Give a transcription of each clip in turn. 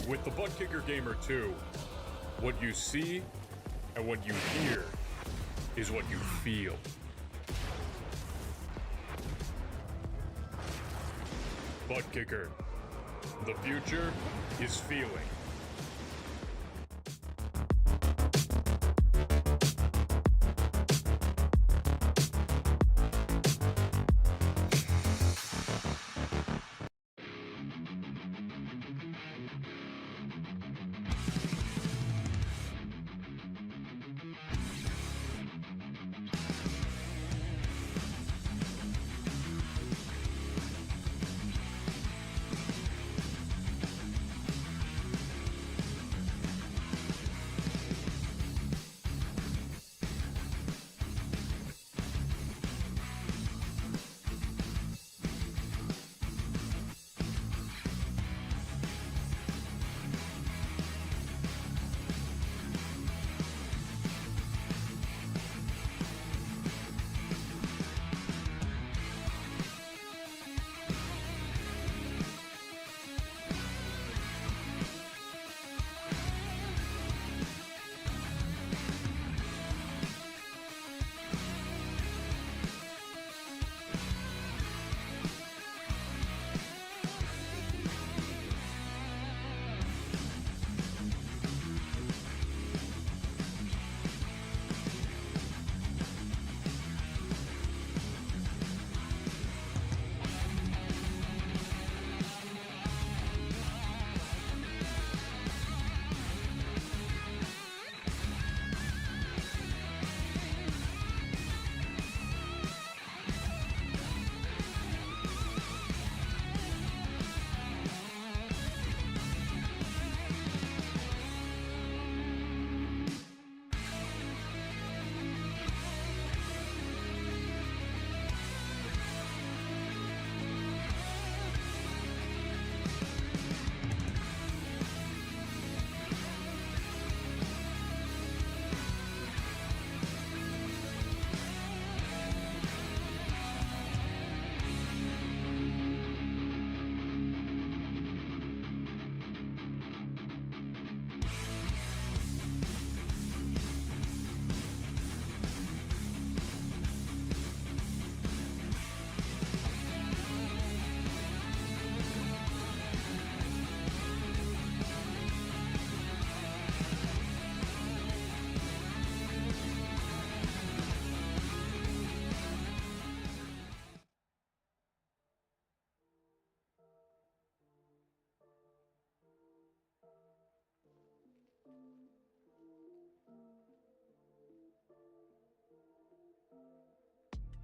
With the Butt Kicker Gamer 2, what you see and what you hear is what you feel. Butt Kicker. The future is feeling.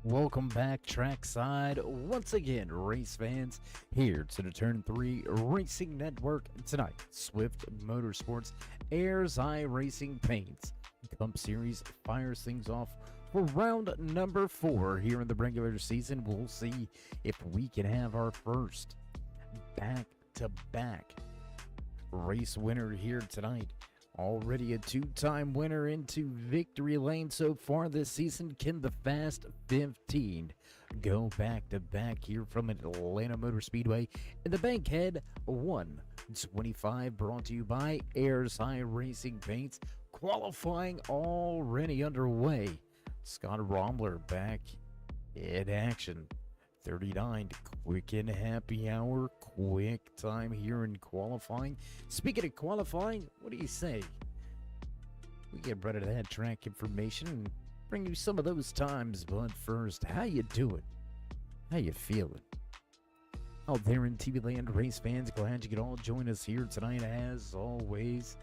Welcome back trackside once again, race fans, here to the Turn 3 Racing Network. Tonight, Swift Motorsports airs iRacing Paints. Cup Series fires things off for round number 4 here in the regular season. We'll see if we can have our first back-to-back race winner here tonight. Already a two-time winner into victory lane so far this season. Can the Fast 15 go back-to-back here from Atlanta Motor Speedway in the Bankhead 125, brought to you by Airs iRacing Paints. Qualifying already underway. Scott Rombler back in action. 39 quick and happy hour, quick time here in qualifying. Speaking of qualifying, what do you say we get rid of that track information and bring you some of those times? But first, how you doing? How you feeling out there in TV land, race fans? Glad you could all join us here tonight. As always,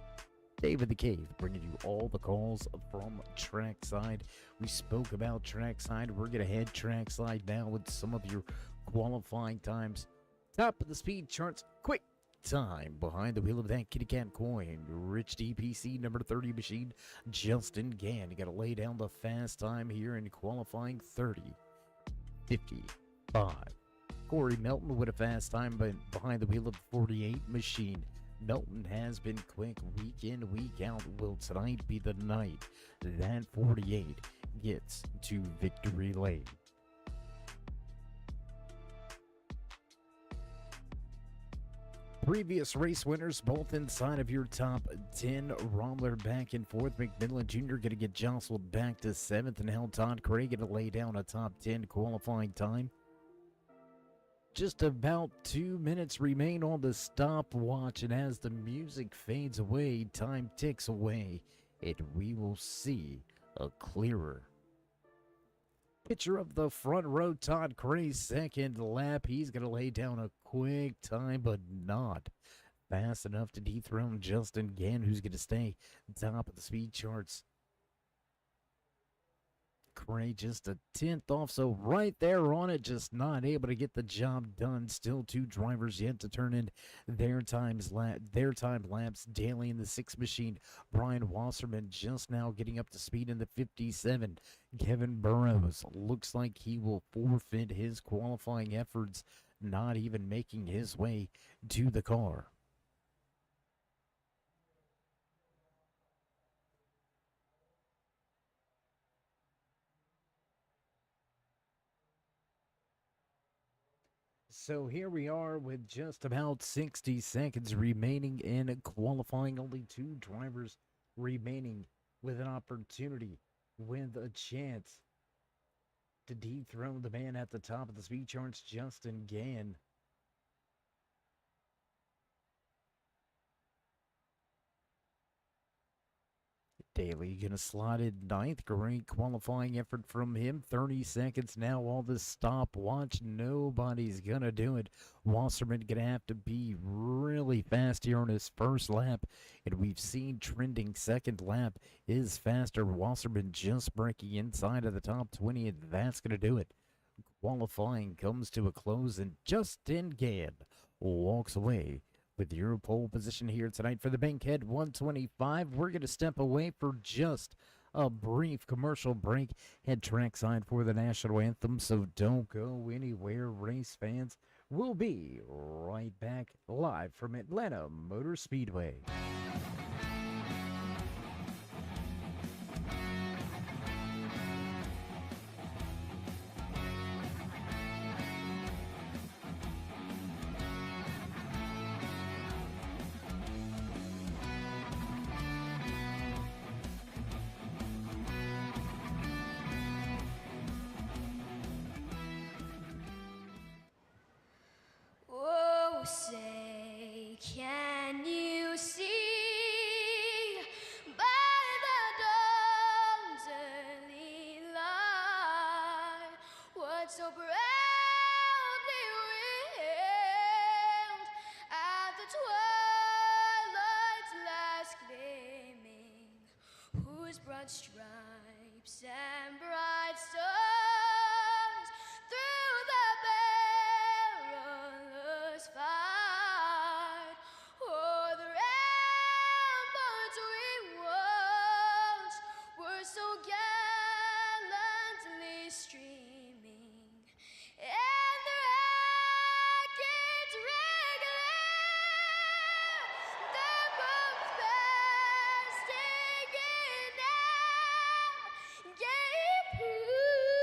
David the Cave bringing you all the calls from trackside. We spoke about trackside. We're going to head trackside now with some of your qualifying times. Top of the speed charts, quick time behind the wheel of that kitty cat coin. Rich DPC number 30 machine, Justin Gann. You got to lay down the fast time here in qualifying. 30:55. Corey Melton with a fast time but behind the wheel of 48 machine. Melton has been quick week in, week out. Will tonight be the night that 48 gets to victory lane? previous race winners, both inside of your top 10. Rommler back and forth. McMillan Jr. going to get jostled back to 7th, and held Todd Craig going to lay down a top 10 qualifying time. Just about 2 minutes remain on the stopwatch, and as the music fades away, time ticks away, and we will see a clearer picture of the front row. Todd Cray's second lap. He's going to lay down a quick time, but not fast enough to dethrone Justin Gann, who's going to stay top of the speed charts. Cray just a 10th off, so right there on it, just not able to get the job done. Still 2 drivers yet to turn in their time lapse. Daly in the 6 machine. Brian Wasserman just now getting up to speed in the 57. Kevin Burrows looks like he will forfeit his qualifying efforts, not even making his way to the car. So here we are with just about 60 seconds remaining in qualifying. Only 2 drivers remaining with an opportunity, with a chance to dethrone the man at the top of the speed charts, Justin Gann. Daly gonna slot in 9th. Great qualifying effort from him. 30 seconds now on the stopwatch. Nobody's gonna do it. Wasserman gonna have to be really fast here on his first lap, and we've seen trending second lap is faster. Wasserman just breaking inside of the top 20, and that's gonna do it. Qualifying comes to a close, and Justin Gann walks away with your pole position here tonight for the Bankhead 125. We're going to step away for just a brief commercial break. Head trackside for the national anthem, so don't go anywhere, race fans. We'll be right back live from Atlanta Motor Speedway. Oh, say, can you see by the dawn's early light what so proudly wailed at the twilight's last gleaming, whose broad stripes and bright stars through the perilous fight o'er the ramparts we watched were so gallantly streaming, and the rockets regular, the bombs bursting in air, gave proof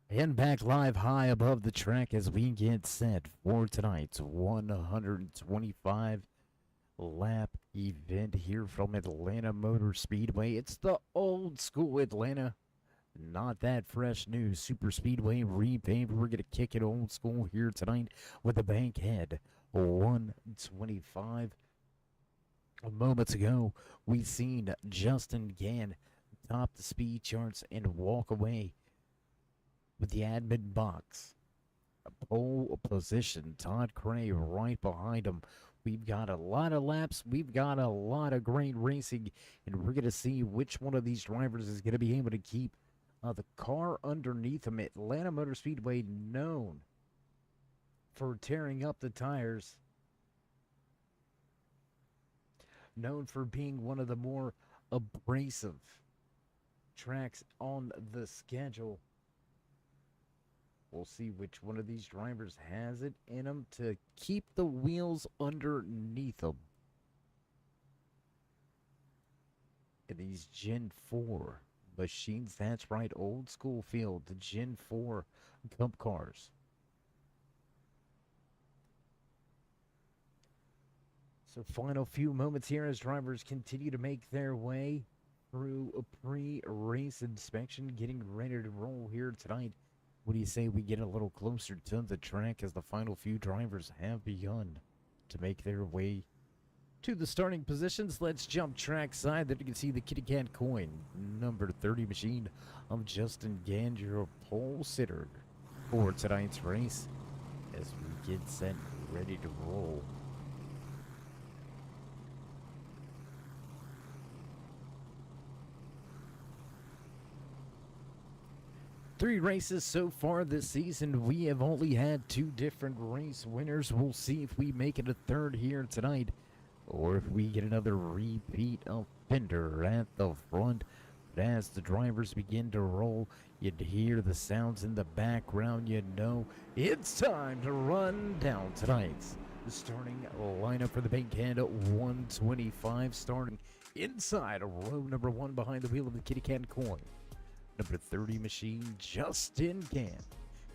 And back live high above the track as we get set for tonight's 125 lap event here from Atlanta Motor Speedway. It's the old school Atlanta, not that fresh new super speedway repaved. We're going to kick it old school here tonight with the Bankhead 125. Moments ago, we seen Justin Gann top the speed charts and walk away with the admin box. A pole position. Todd Cray right behind him. We've got a lot of laps. We've got a lot of great racing. And we're going to see which one of these drivers is going to be able to keep the car underneath them. Atlanta Motor Speedway, known for tearing up the tires. Known for being one of the more abrasive tracks on the schedule. We'll see which one of these drivers has it in them to keep the wheels underneath them. In these Gen 4 machines, that's right, old school field, the Gen 4 Cup cars. So final few moments here as drivers continue to make their way through a pre-race inspection, getting ready to roll here tonight. What do you say we get a little closer to the track as the final few drivers have begun to make their way to the starting positions? Let's jump trackside. There you can see the Kitty Cat coin, number 30 machine of Justin Gann, your pole sitter for tonight's race as we get set, ready to roll. Three races so far this season. We have only had two different race winners. We'll see if we make it a third here tonight, or if we get another repeat offender at the front. But as the drivers begin to roll, you'd hear the sounds in the background. You know it's time to run down tonight's starting lineup for the Bankhead 125, starting inside row number 1 behind the wheel of the Kitty Cat coin. Number 30 machine, Justin Gann.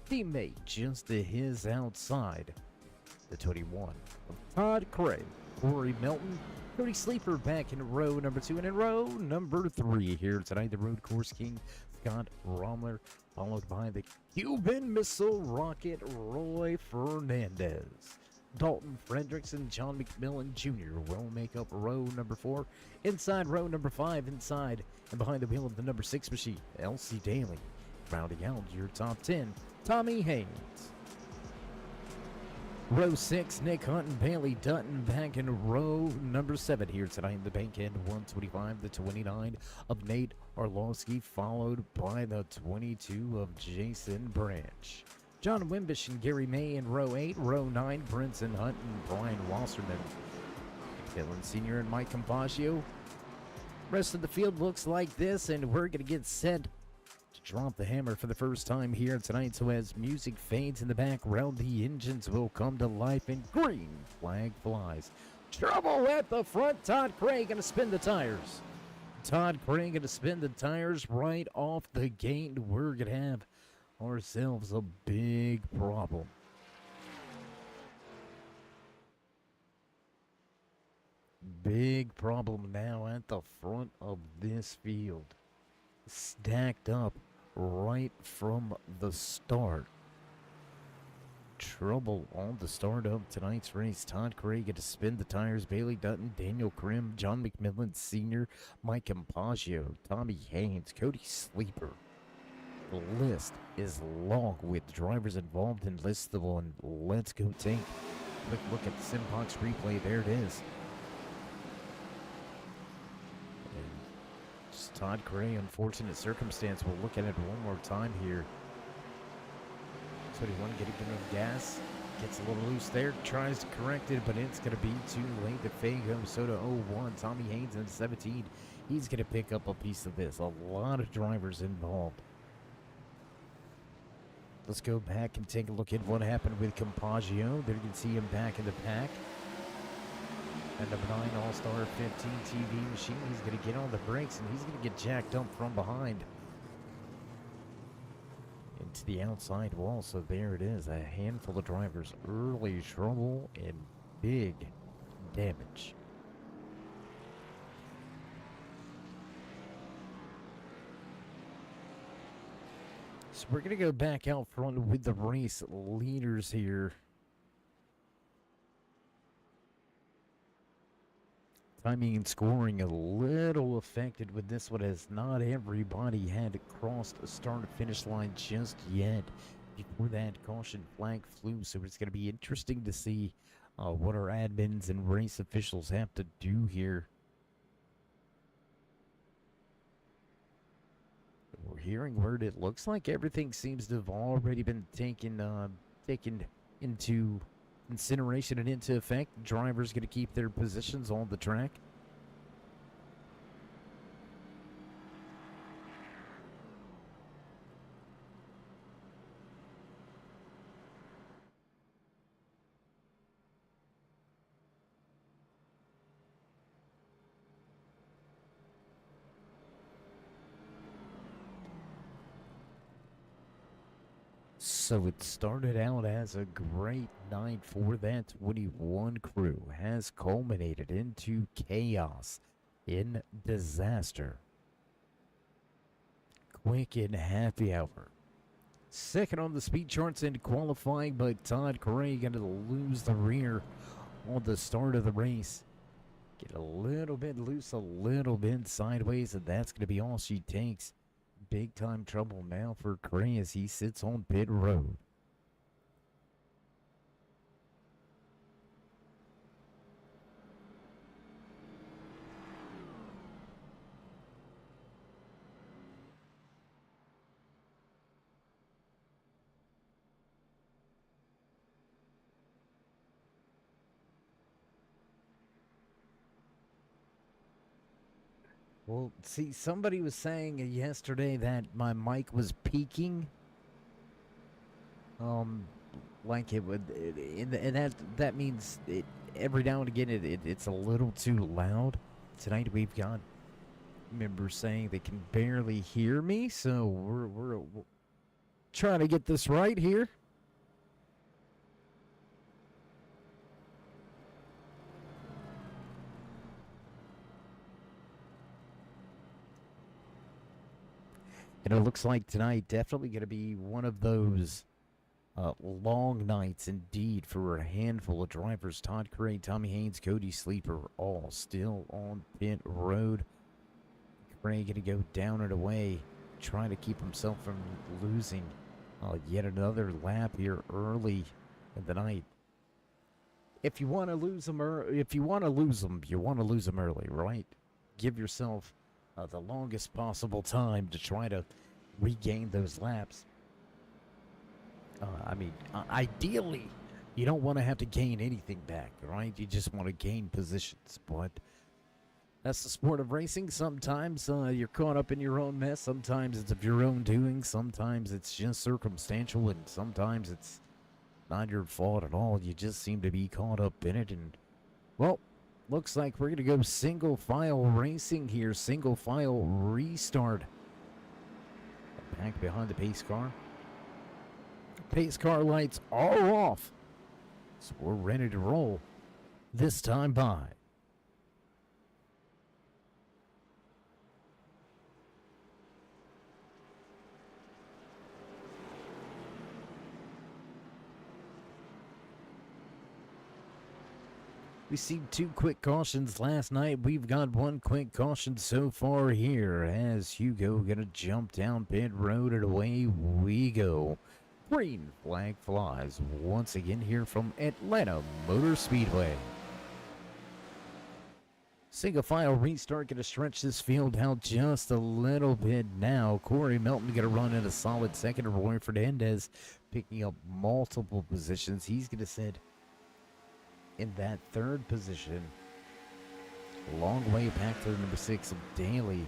Teammate just to his outside. The 21 of Todd Cray. Corey Melton. Cody Sleeper back in row number 2. And in row number 3 here tonight, the road course king, Scott Romler. Followed by the Cuban Missile Rocket, Roy Fernandez. Dalton Fredericks and John McMillan Jr. will make up row number 4. Inside row number 5, inside and behind the wheel of the number 6 machine, Elsie Daly. Rounding out your top 10, Tommy Haynes. Row 6, Nick Hunt and Bailey Dutton back in row number 7 here tonight in the Bankhead 125, the 29 of Nate Orlowski, followed by the 22 of Jason Branch. John Wimbish and Gary May in row 8, row 9, Brinson Hunt and Brian Wasserman. Dylan Sr. and Mike Compagio. Rest of the field looks like this, and we're going to get set to drop the hammer for the first time here tonight. So as music fades in the background, the engines will come to life and green flag flies. Trouble at the front. Todd Cray going to spin the tires. Todd Cray going to spin the tires right off the gate. We're going to have ourselves a big problem. Big problem now at the front of this field. Stacked up right from the start. Trouble on the start of tonight's race. Todd Cray get to spin the tires. Bailey Dutton, Daniel Krim, John McMillan Sr., Mike Compagio, Tommy Haynes, Cody Sleeper. The list is long with drivers involved in listable, and let's go take a quick look at the Simbox replay. There it is. And just Todd Cray, unfortunate circumstance. We'll look at it one more time here. 21 getting enough gas. Gets a little loose there. Tries to correct it, but it's going to be too late. The Fago Soda 01. Tommy Haynes in 17. He's going to pick up a piece of this. A lot of drivers involved. Let's go back and take a look at what happened with Compagio. There you can see him back in the pack. And number 9 All-Star 15 TV machine. He's going to get on the brakes, and he's going to get jacked up from behind. And into the outside wall. So there it is. A handful of drivers, early trouble and big damage. So we're going to go back out front with the race leaders here. Timing and scoring a little affected with this one, as not everybody had crossed the start-finish line just yet before that caution flag flew. So it's going to be interesting to see what our admins and race officials have to do here. We're hearing word it looks like everything seems to have already been taken into consideration and into effect. Drivers going to keep their positions on the track. So it started out as a great night for that 21 crew, has culminated into chaos, in disaster. Quick and happy hour. Second on the speed charts in qualifying, but Todd Gray going to lose the rear on the start of the race. Get a little bit loose, a little bit sideways, and that's going to be all she takes. Big time trouble now for Gray as he sits on pit road. Well, see, somebody was saying yesterday that my mic was peaking. Like it would, and that means every now and again it's a little too loud. Tonight we've got members saying they can barely hear me, so we're trying to get this right here. And it looks like tonight definitely going to be one of those long nights indeed for a handful of drivers. Todd Gray, Tommy Haynes, Cody Sleeper, all still on pit road. Gray going to go down and away, trying to keep himself from losing yet another lap here early in the night. If you want to lose them, you want to lose them early, right? Give yourself the longest possible time to try to regain those laps. Ideally, you don't want to have to gain anything back, right? You just want to gain positions, but that's the sport of racing. Sometimes you're caught up in your own mess. Sometimes it's of your own doing. Sometimes it's just circumstantial, and sometimes it's not your fault at all. You just seem to be caught up in it, and, well, looks like we're going to go single file racing here. Single file restart. Back behind the pace car. Pace car lights are off. So we're ready to roll this time by. We seen 2 quick cautions last night. We've got 1 quick caution so far here as Hugo gonna jump down pit road and away we go. Green flag flies once again here from Atlanta Motor Speedway. Single file restart, gonna stretch this field out just a little bit now. Corey Melton gonna run in a solid second. Roy Fernandez picking up multiple positions. He's gonna sit in that 3rd position. Long way back to the number 6 of Daly.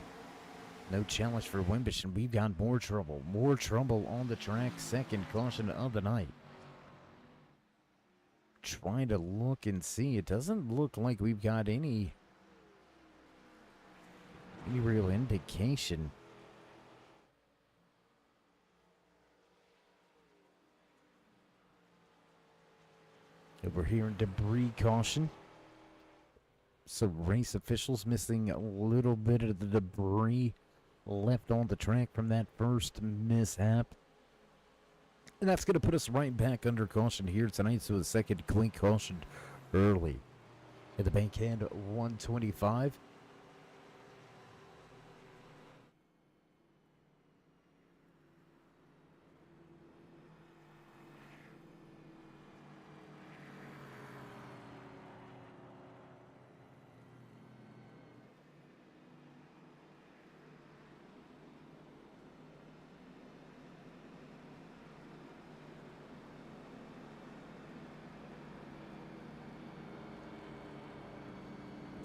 No challenge for Wimbish, and we've got more trouble. More trouble on the track. 2nd caution of the night. Trying to look and see. It doesn't look like we've got any real indication And we're hearing debris caution. So race officials missing a little bit of the debris left on the track from that first mishap. And that's going to put us right back under caution here tonight. So a second clean caution early. At the bankhead, 125.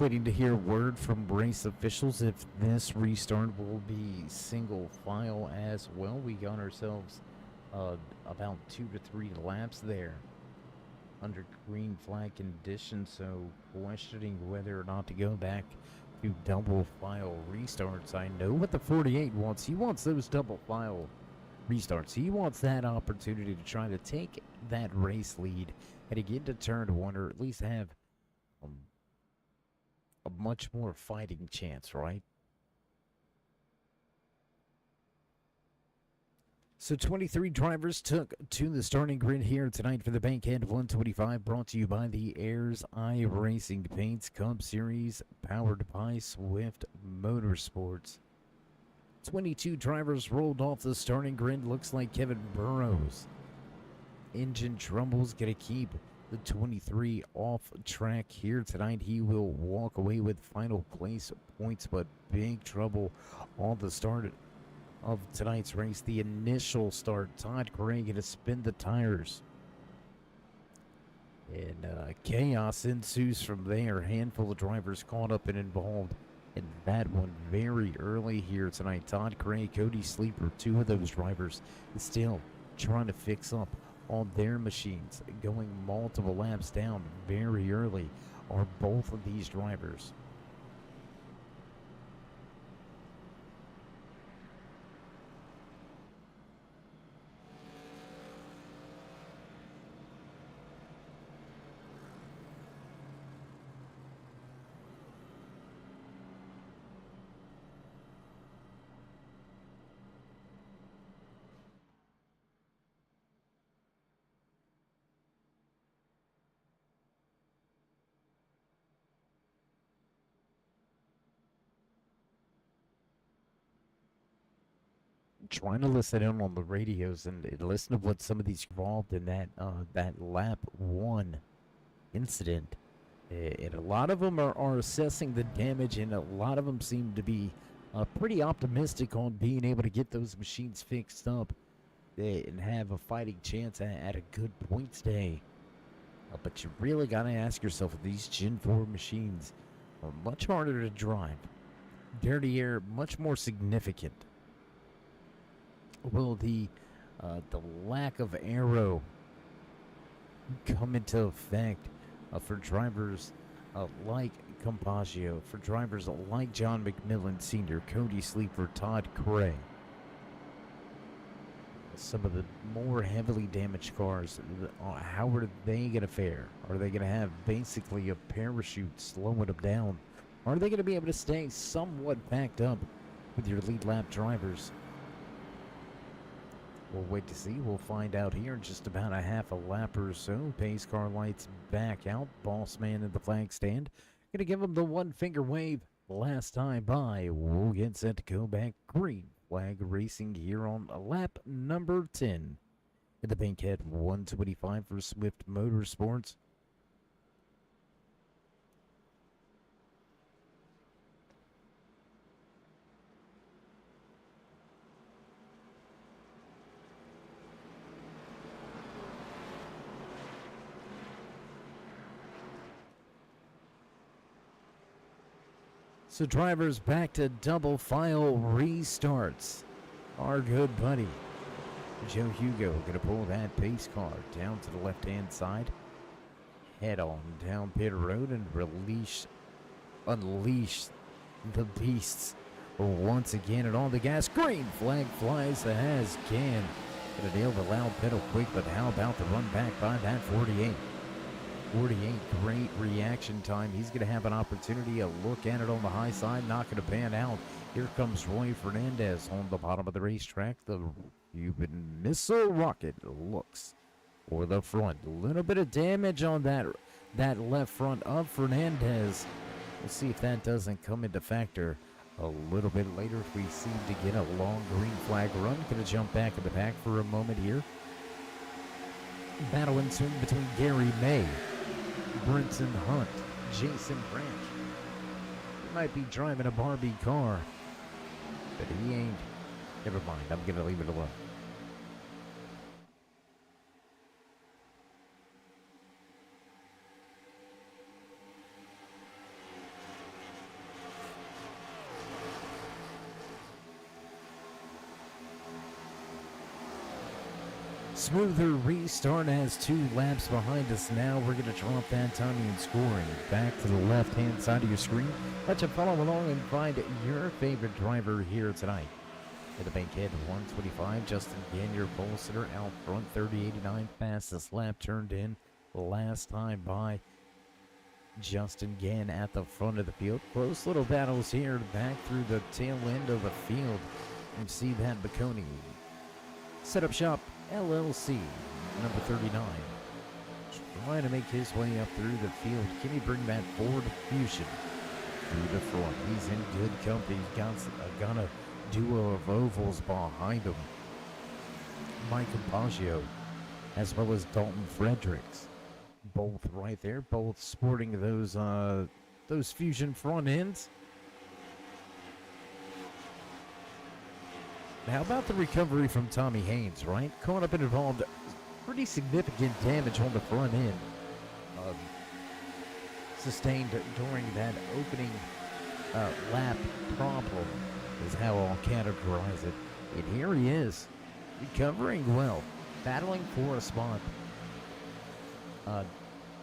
Waiting to hear word from race officials if this restart will be single file as well. We got ourselves about 2 to 3 laps there under green flag conditions, so questioning whether or not to go back to double file restarts. I know what the 48 wants. He wants those double file restarts. He wants that opportunity to try to take that race lead and to get to turn one, or at least have a much more fighting chance, right? So 23 drivers took to the starting grid here tonight for the Bankhead 125, brought to you by the Ayers Eye Racing Paints Cup Series, powered by Swift Motorsports. 22 drivers rolled off the starting grid. Looks like Kevin Burrows' engine trouble's gonna keep the 23 off track here tonight. He will walk away with final place points, but big trouble on the start of tonight's race. The initial start, Todd Gray going to spin the tires, and chaos ensues from there. A handful of drivers caught up and involved in that one very early here tonight. Todd Gray, Cody Sleeper, 2 of those drivers still trying to fix up on their machines, going multiple laps down very early are both of these drivers. Trying to listen in on the radios and listen to what some of these involved in that lap 1 incident. And a lot of them are assessing the damage, and a lot of them seem to be pretty optimistic on being able to get those machines fixed up and have a fighting chance at a good points day. But you really got to ask yourself if these Gen 4 machines are much harder to drive. Dirty air, much more significant. Will the lack of aero come into effect for drivers like Compaggio, for drivers like John McMillan Sr., Cody Sleeper, Todd Cray? Some of the more heavily damaged cars, how are they going to fare? Are they going to have basically a parachute slowing them down? Are they going to be able to stay somewhat backed up with your lead lap drivers? We'll wait to see. We'll find out here in just about a half a lap or so. Pace car lights back out. Boss man in the flag stand. Gonna give him the one finger wave last time by. We'll get set to go back. Green flag racing here on lap number 10. In the Bankhead 125 for Swift Motorsports. So drivers back to double file restarts. Our good buddy Joe Hugo gonna pull that pace car down to the left-hand side. Head on down pit road and unleash the beasts once again. And on the gas, green flag flies as can. Gonna nail the loud pedal quick, but how about the run back by that 48? 48. Great reaction time. He's going to have an opportunity, a look at it on the high side, not going to pan out. Here comes Roy Fernandez on the bottom of the racetrack. The Cuban Missile Rocket looks for the front. A little bit of damage on that left front of Fernandez. We'll see if that doesn't come into factor a little bit later if we seem to get a long green flag run. Going to jump back in the pack for a moment here. Battle ensuing between Gary May, Brinson Hunt, Jason Branch. He might be driving a Barbie car, but he ain't. Never mind, I'm going to leave it alone. Smoother restart as 2 laps behind us now. We're going to drop that time in scoring. Back to the left-hand side of your screen. Let you follow along and find your favorite driver here tonight. At the bankhead, 125, Justin Gagnier, pole sitter out front, 30.89, fastest lap turned in last time by Justin Gann at the front of the field. Close little battles here back through the tail end of the field. You see that Bacconi. Setup shop LLC, number 39, trying to make his way up through the field. Can he bring that Ford Fusion through the front? He's in good company. He's got a duo of ovals behind him. Mike Compaggio, as well as Dalton Fredericks, both right there, both sporting those Fusion front ends. How about the recovery from Tommy Haynes, right? Caught up and involved pretty significant damage on the front end. Sustained during that opening lap problem is how I'll categorize it. And here he is, recovering well, battling for a spot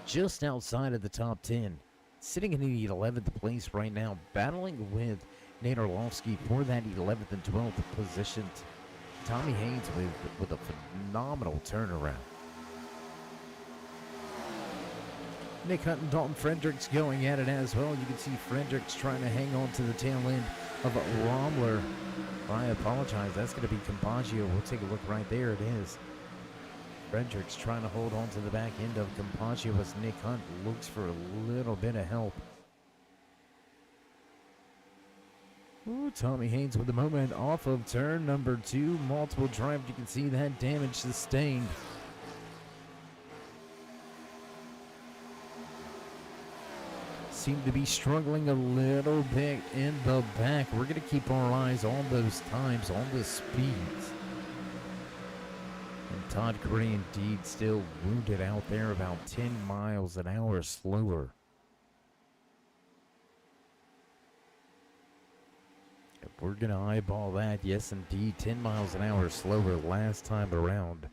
just outside of the top 10. Sitting in the 11th place right now, battling with Nate Orlovsky for that 11th and 12th position. Tommy Haynes with a phenomenal turnaround. Nick Hunt and Dalton Fredericks going at it as well. You can see Fredericks trying to hang on to the tail end of Romler. I apologize. That's going to be Compaggio. We'll take a look right there. It is. Fredericks trying to hold on to the back end of Compaggio as Nick Hunt looks for a little bit of help. Ooh, Tommy Haynes with the moment off of turn number 2. Multiple drive. You can see that damage sustained. Seem to be struggling a little bit in the back. We're going to keep our eyes on those times, on the speeds. And Todd Gray indeed still wounded out there, about 10 miles an hour slower. We're going to eyeball that. Yes, indeed. 10 miles an hour slower last time around.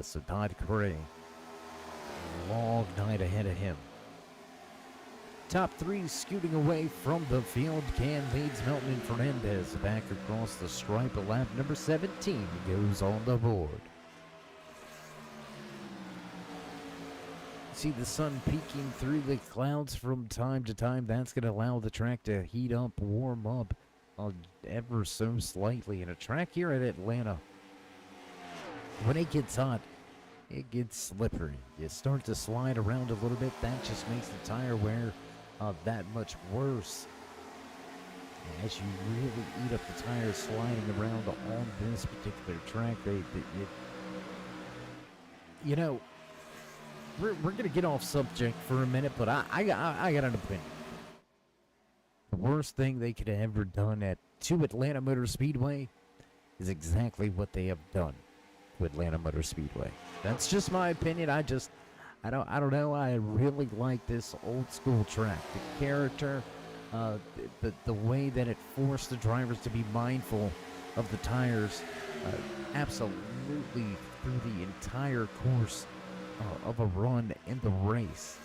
So Todd Gray, long night ahead of him. Top 3 scooting away from the field. Can leads Melton and Fernandez back across the stripe. Lap number 17 goes on the board. See the sun peeking through the clouds from time to time. That's going to allow the track to heat up, warm up ever so slightly. And a track here at Atlanta, when it gets hot, it gets slippery. You start to slide around a little bit. That just makes the tire wear that much worse. As you really eat up the tires sliding around on this particular track, you know, we're going to get off subject for a minute, but I got an opinion. The worst thing they could have ever done at Atlanta Motor Speedway is exactly what they have done to Atlanta Motor Speedway. That's just my opinion. I don't know. I really like this old school track. The character, the way that it forced the drivers to be mindful of the tires, absolutely through the entire course of a run in the race.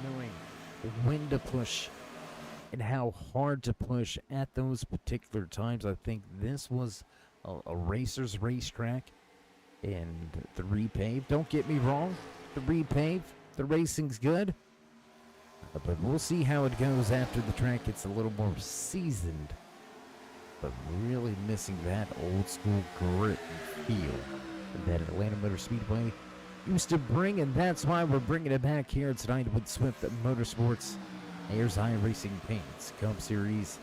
Knowing when to push and how hard to push at those particular times. I think this was a racer's racetrack and the repave. Don't get me wrong, the repave. The racing's good. But we'll see how it goes after the track gets a little more seasoned. But really missing that old school grit and feel that Atlanta Motor Speedway used to bring, and that's why we're bringing it back here tonight with Swift Motorsports. Ayers Eye Racing Paints Cup Series.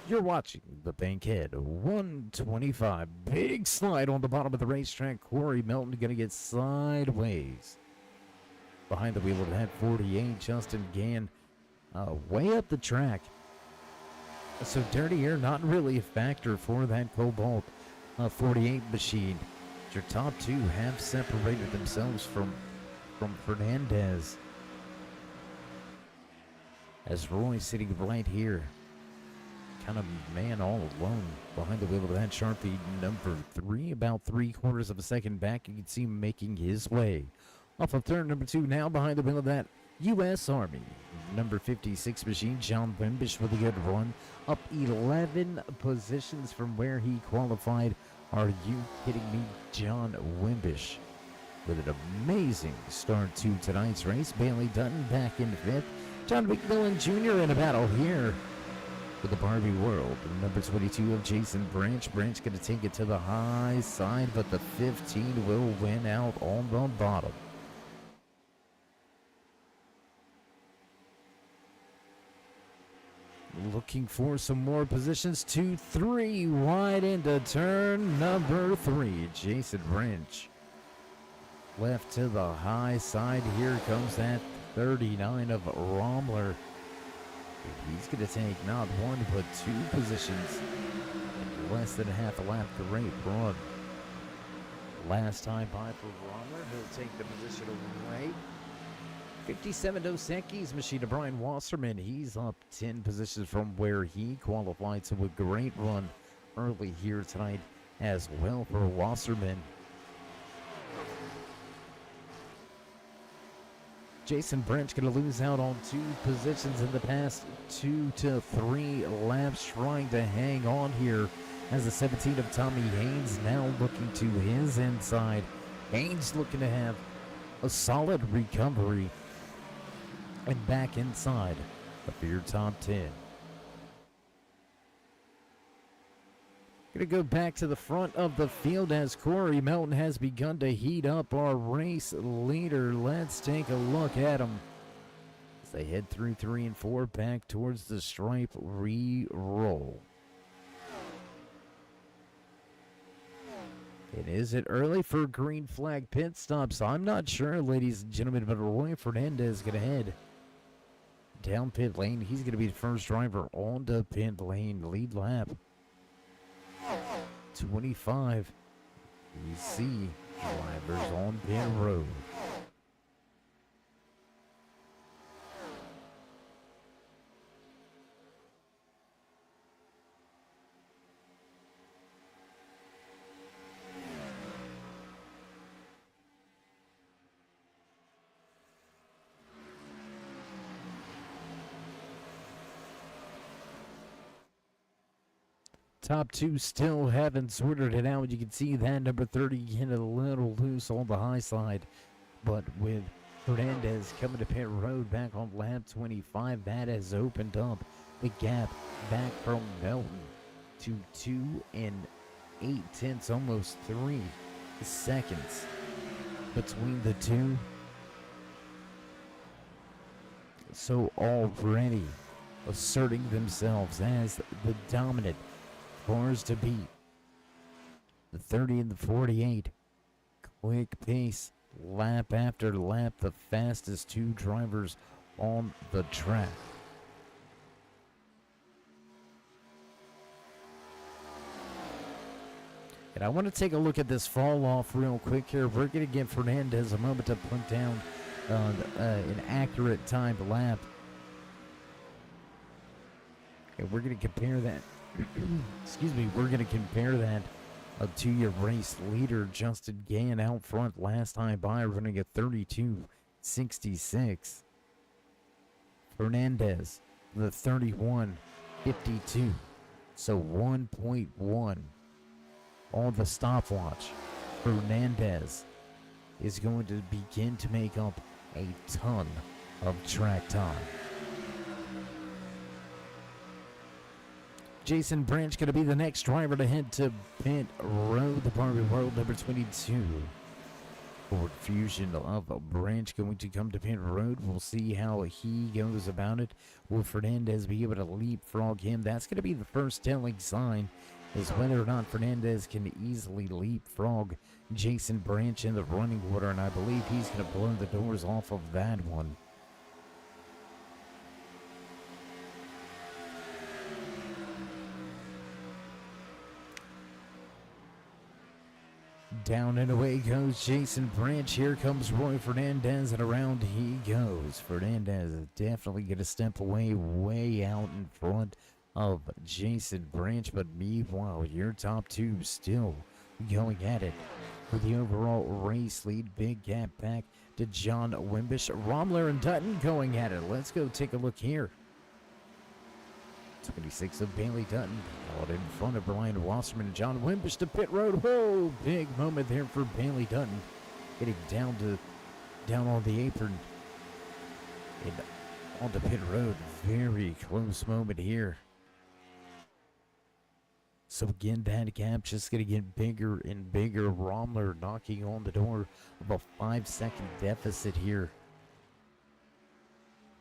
You're watching the Bankhead 125. Big slide on the bottom of the racetrack. Corey Melton going to get sideways. Behind the wheel of that 48, Justin Gann way up the track. So dirty air not really a factor for that Cobalt 48 machine. Your top two have separated themselves from Fernandez. As Roy sitting right here, kind of man all alone behind the wheel of that Sharpie number 3, about 3/4 of a second back. You can see him making his way off of turn number 2 now behind the wheel of that U.S. Army number 56 machine. John Wimbish with a good run, up 11 positions from where he qualified. Are you kidding me? John Wimbish with an amazing start to tonight's race. Bailey Dutton back in 5th. John McMillan Jr. in a battle here with the Barbie World. Number 22 of Jason Branch. Branch going to take it to the high side, but the 15 will win out on the bottom. Looking for some more positions. 2, 3 wide into turn number 3. Jason Branch left to the high side. Here comes that 39 of Romler. He's going to take not 1 but 2 positions in less than half a lap to rate run. Last time by for Romler. He'll take the position away. 57 Dos Equis machine to Brian Wasserman. He's up 10 positions from where he qualified. So a great run early here tonight as well for Wasserman. Jason Branch going to lose out on 2 positions in the past 2 to 3 laps, trying to hang on here as the 17 of Tommy Haynes now looking to his inside. Haynes looking to have a solid recovery and back inside of your top 10. Going to go back to the front of the field as Corey Melton has begun to heat up our race leader. Let's take a look at him as they head through 3 and 4 back towards the stripe re-roll. And is it early for green flag pit stops? I'm not sure, ladies and gentlemen, but Roy Fernandez is going to head down pit lane. He's going to be the first driver on the pit lane. Lead lap 25. You see drivers on pit road. Top 2 still haven't sorted it out. You can see that number 30 getting a little loose on the high side. But with Fernandez coming to pit road back on lap 25, that has opened up the gap back from Melton to 2 8/10, almost 3 seconds between the two. So already asserting themselves as the dominant cars to beat. The 30 and the 48. Quick pace, lap after lap, the fastest 2 drivers on the track. And I want to take a look at this fall off real quick here. We're going to give Fernandez a moment to put down an accurate timed lap. And we're going to compare that. Excuse me, we're going to compare that to your race leader, Justin Gann, out front last time by, running at 32.66. Fernandez, the 31.52. So 1.1 on the stopwatch. Fernandez is going to begin to make up a ton of track time. Jason Branch going to be the next driver to head to pit road, the Barbie World number 22. Ford Fusion of Branch going to come to pit road. We'll see how he goes about it. Will Fernandez be able to leapfrog him? That's going to be the first telling sign, is whether or not Fernandez can easily leapfrog Jason Branch in the running order, and I believe he's going to blow the doors off of that one. Down and away goes Jason Branch. Here comes Roy Fernandez, and around he goes. Fernandez is definitely going to step away way out in front of Jason Branch, but meanwhile, your top two still going at it for the overall race lead. Big gap back to John Wimbish. Romler and Dutton going at it. Let's go take a look here. 26 of Bailey Dutton out in front of Brian Wasserman and John Wimbish to pit road. Whoa, big moment there for Bailey Dutton, getting down on the apron and onto pit road. Very close moment here. So again, that gap just going to get bigger and bigger. Romler knocking on the door of a 5-second deficit here.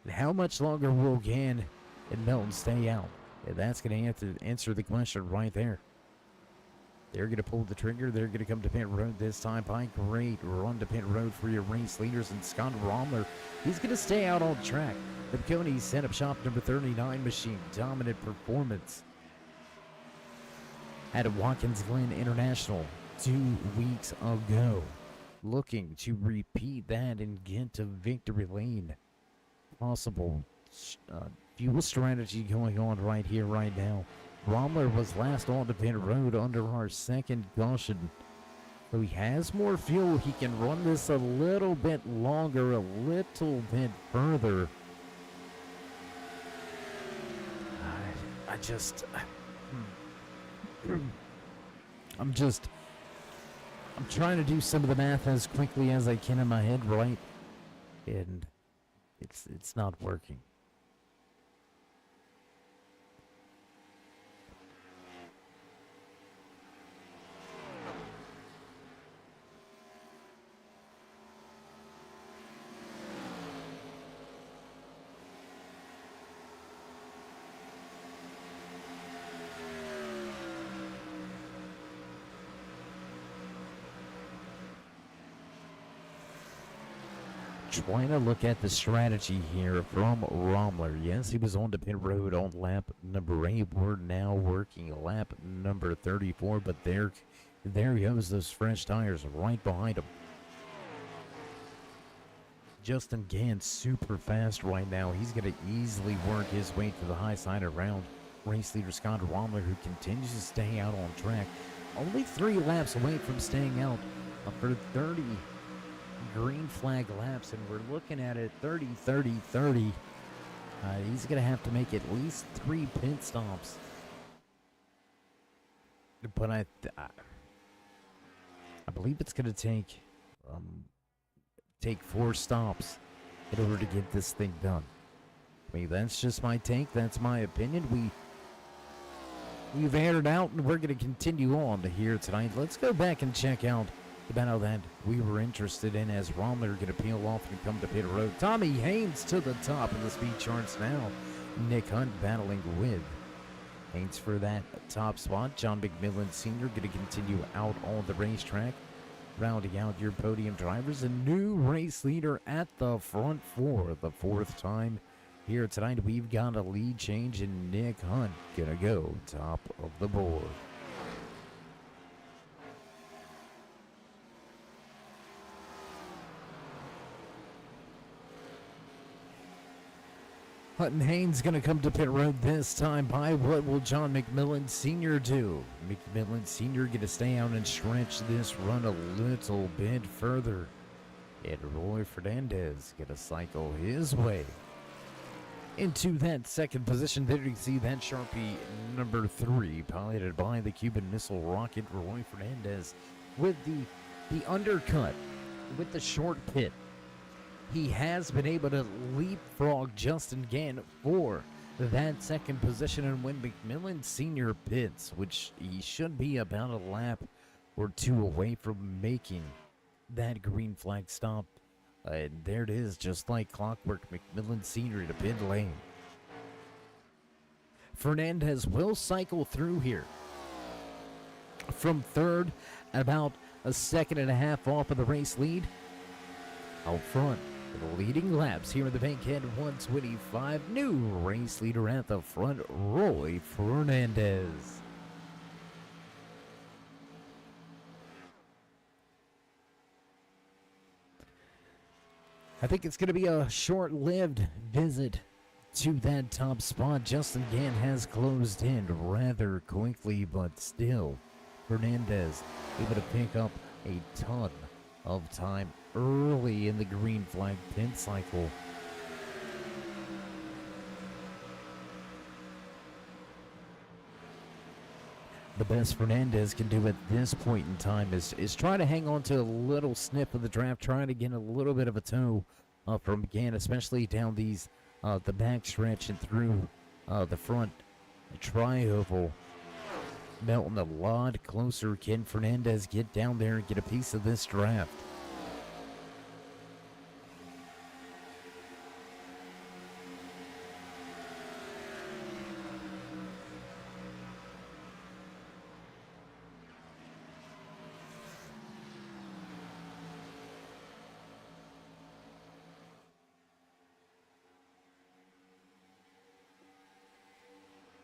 And how much longer will Gann and Melton stay out? And that's going to answer the question right there. They're going to pull the trigger. They're going to come to pit road this time. By great run to pit road for your race leaders. And Scott Romler, he's going to stay out on track. The Coney set up shop number 39 machine. Dominant performance at Watkins Glen International 2 weeks ago. Looking to repeat that and get to victory lane. Possible fuel strategy going on right here, right now. Romler was last on to pit road under our second caution. So he has more fuel. He can run this a little bit longer, a little bit further. I'm trying to do some of the math as quickly as I can in my head, right? And it's not working. Trying to look at the strategy here from Romler. Yes, he was on to pit road on lap number 8. We're now working lap number 34, but there goes those fresh tires right behind him. Justin Gann super fast right now. He's going to easily work his way to the high side around race leader Scott Romler, who continues to stay out on track. Only 3 laps away from staying out for 30 green flag laps, and we're looking at it 30. He's going to have to make at least 3 pit stops. But I believe it's going to take 4 stops in order to get this thing done. I mean, that's just my take. That's my opinion. We've aired it out, and we're going to continue on to here tonight. Let's go back and check out the battle that we were interested in as Romler going to peel off and come to pit road. Tommy Haynes to the top of the speed charts now. Nick Hunt battling with Haynes for that top spot. John McMillan Sr. going to continue out on the racetrack. Rounding out your podium drivers, a new race leader at the front for the 4th time here tonight. We've got a lead change, and Nick Hunt going to go top of the board. Hutton Haynes going to come to pit road this time. By what will John McMillan Sr. do? McMillan Sr. going to stay out and stretch this run a little bit further. And Roy Fernandez going to cycle his way into that second position. There you see that Sharpie number 3, piloted by the Cuban Missile Rocket. Roy Fernandez with the undercut with the short pit, he has been able to leapfrog Justin Gann for that second position. And when McMillan Sr. pits, which he should be about a lap or two away from making that green flag stop, and there it is, just like clockwork, McMillan Sr. to pit lane. Fernandez will cycle through here from third, about a second and a half off of the race lead. Out front, the leading laps here in the Bankhead 125. New race leader at the front, Roy Fernandez. I think it's going to be a short-lived visit to that top spot. Justin Gann has closed in rather quickly, but still, Fernandez able to pick up a ton of time early in the green flag pit cycle. The best Fernandez can do at this point in time is try to hang on to a little snip of the draft, trying to get a little bit of a toe from Gann, especially down these the back stretch and through the front tri-oval. Melton a lot closer. Can Fernandez get down there and get a piece of this draft?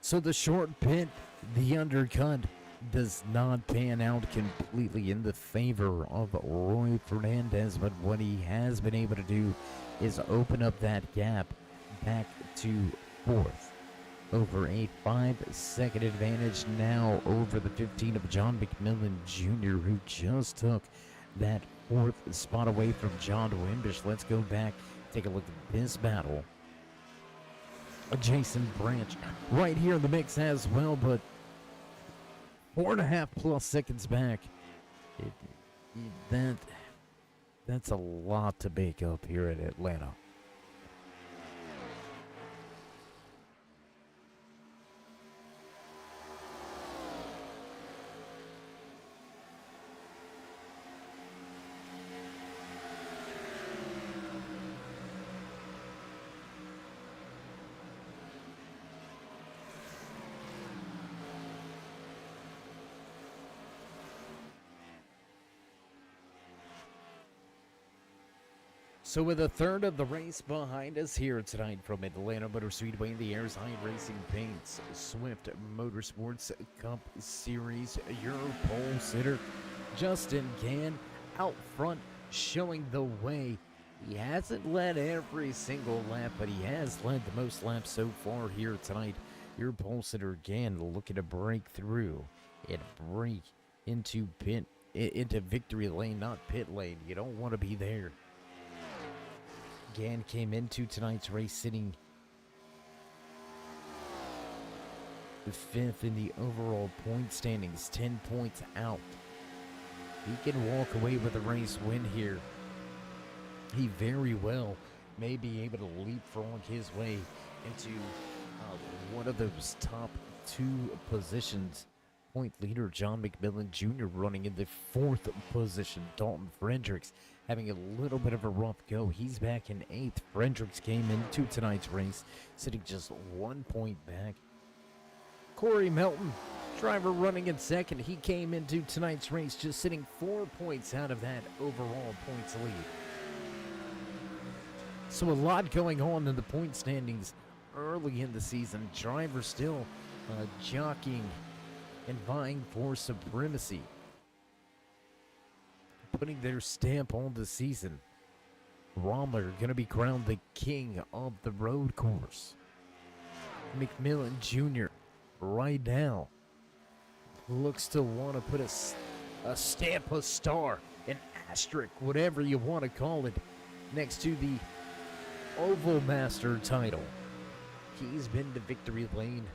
So the short pit, the undercut, does not pan out completely in the favor of Roy Fernandez, but what he has been able to do is open up that gap back to fourth. Over a 5-second advantage now over the 15 of John McMillan Jr., who just took that fourth spot away from John Wimbish. Let's go back, take a look at this battle. Jason Branch right here in the mix as well, but 4.5 plus seconds back. That's a lot to bake up here at Atlanta. So with a third of the race behind us here tonight from Atlanta Motor Speedway in the Airs High Racing Paints Swift Motorsports Cup Series, your pole sitter, Justin Gann, out front showing the way. He hasn't led every single lap, but he has led the most laps so far here tonight. Your pole sitter Gann looking to break through and break into victory lane, not pit lane. You don't want to be there. Gann came into tonight's race sitting fifth in the overall point standings, 10 points out. He can walk away with a race win here. He very well may be able to leapfrog his way into one of those top two positions. Point leader John McMillan Jr. running in the fourth position. Dalton Fredericks having a little bit of a rough go. He's back in eighth. Fredericks came into tonight's race sitting just 1 point back. Corey Melton, driver running in second. He came into tonight's race just sitting 4 points out of that overall points lead. So a lot going on in the point standings early in the season. Drivers still jockeying and vying for supremacy, putting their stamp on the season. Rommler going to be crowned the king of the road course. McMillan Jr. right now looks to want to put a stamp, a star, an asterisk, whatever you want to call it, next to the Oval Master title. He's been to victory lane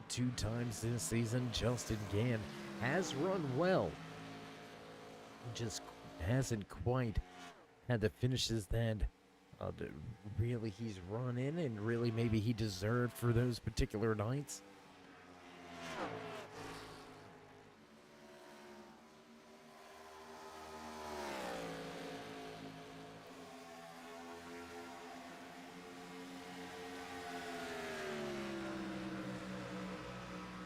2 times this season. Justin Gann has run well, just hasn't quite had the finishes that really he's run in and really maybe he deserved for those particular nights.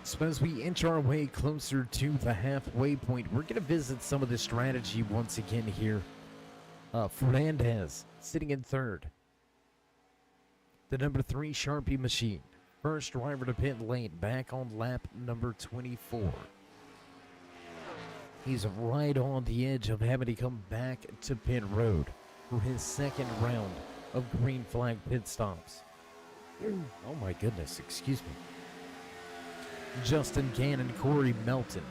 So as we inch our way closer to the halfway point, we're going to visit some of the strategy once again here. Fernandez sitting in third. The number 3 Sharpie machine. First driver to pit lane, back on lap number 24. He's right on the edge of having to come back to pit road for his second round of green flag pit stops. Oh my goodness, excuse me. Justin Gannon, Corey Melton.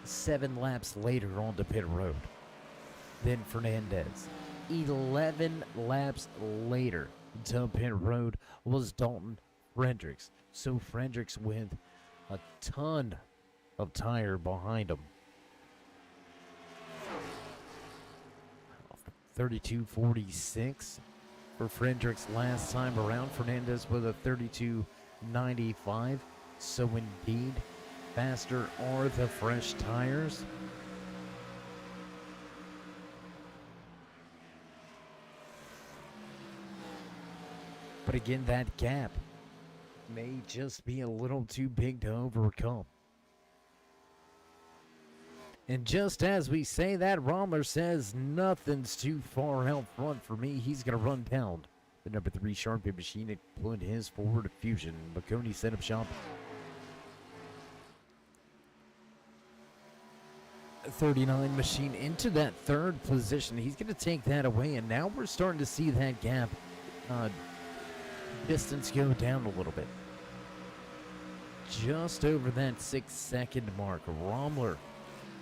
7 laps later onto pit road. Then Fernandez. 11 laps later to pit road was Dalton Fredericks. So Fredericks with a ton of tire behind him. 32.46 for Fredericks last time around. Fernandez with a 32.95. So indeed, faster are the fresh tires. But again, that gap may just be a little too big to overcome. And just as we say that, Rommler says nothing's too far out front for me. He's going to run down the number 3 Sharpie machine and put his Ford Fusion. McConey set up shop. 39 machine into that third position. He's going to take that away, and now we're starting to see that gap distance go down a little bit. Just over that 6-second mark. Rommler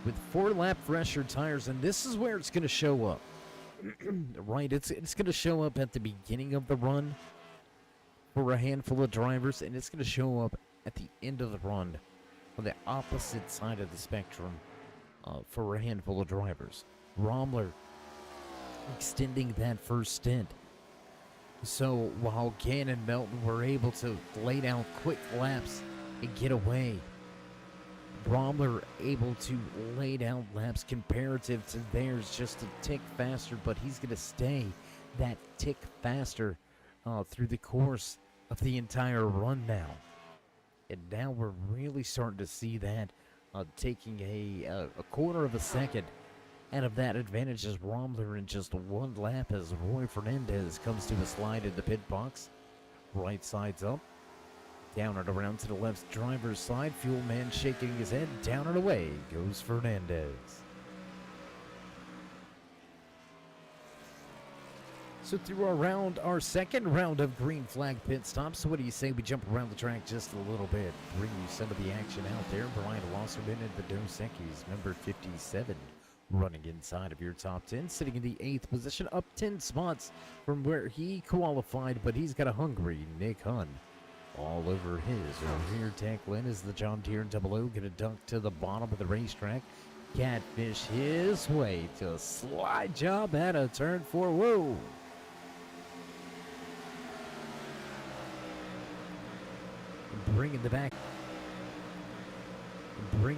with 4-lap fresher tires, and this is where it's going to show up. Right, it's going to show up at the beginning of the run for a handful of drivers, and it's going to show up at the end of the run on the opposite side of the spectrum for a handful of drivers. Rommler extending that first stint. So while Gann and Melton were able to lay down quick laps and get away, Rommler able to lay down laps comparative to theirs just a tick faster, but he's going to stay that tick faster through the course of the entire run now. And now we're really starting to see that taking a quarter of a second out of that advantage as Rommler in just 1 lap as Roy Fernandez comes to a slide in the pit box. Right side's up. Down and around to the left driver's side. Fuel man shaking his head. Down and away goes Fernandez. So through our second round of green flag pit stops. So what do you say we jump around the track just a little bit? Bring you some of the action out there. Brian Wasserman and the Dos Equis, number 57. Running inside of your top 10, sitting in the 8th position, up 10 spots from where he qualified, but he's got a hungry Nick Hunn all over his rear tackling as the John Deere 00 going to dunk to the bottom of the racetrack. Catfish his way to a slide job at a turn 4. Whoa! Bringing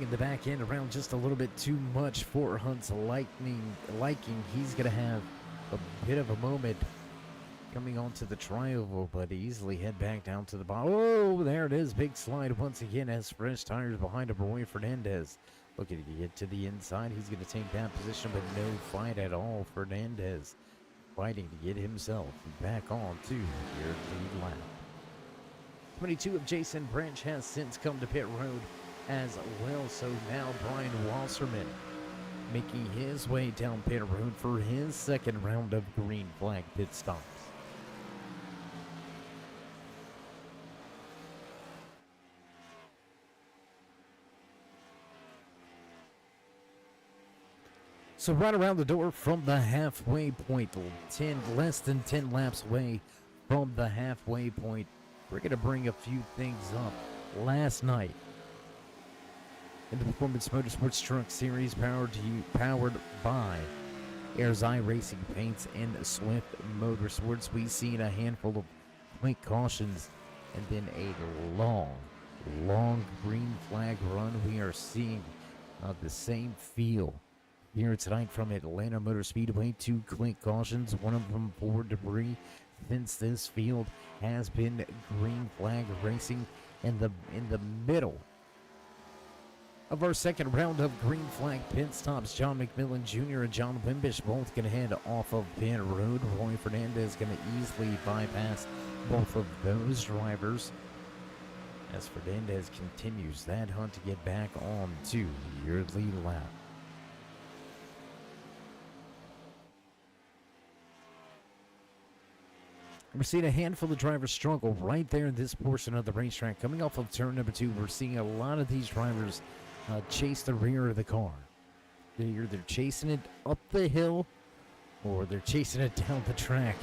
the back end around just a little bit too much for Hunt's liking. He's going to have a bit of a moment coming onto the trioval, but easily head back down to the bottom. Oh, there it is. Big slide once again as fresh tires behind him. Roy Fernandez looking to get to the inside. He's going to take that position, but no fight at all. Fernandez fighting to get himself back on to your lead lap. 22 of Jason Branch has since come to pit road as well, so now Brian Wasserman making his way down pit road for his second round of green flag pit stops. So right around the door from the halfway point, less than 10 laps away from the halfway point, we're going to bring a few things up. Last night, in the Performance Motorsports Truck Series powered by Airs Eye Racing Paints and Swift Motorsports. We've seen a handful of quick cautions and then a long green flag run. We are seeing the same feel here tonight from Atlanta Motor Speedway. 2 quick cautions, one of them for debris. Since this field has been green flag racing in the middle of our second round of green flag pit stops, John McMillan Jr. and John Wimbish both going to head off of pit road. Roy Fernandez going to easily bypass both of those drivers as Fernandez continues that hunt to get back on to your lead lap. We're seeing a handful of drivers struggle right there in this portion of the racetrack. Coming off of turn number 2, we're seeing a lot of these drivers chase the rear of the car. They're either chasing it up the hill or they're chasing it down the track.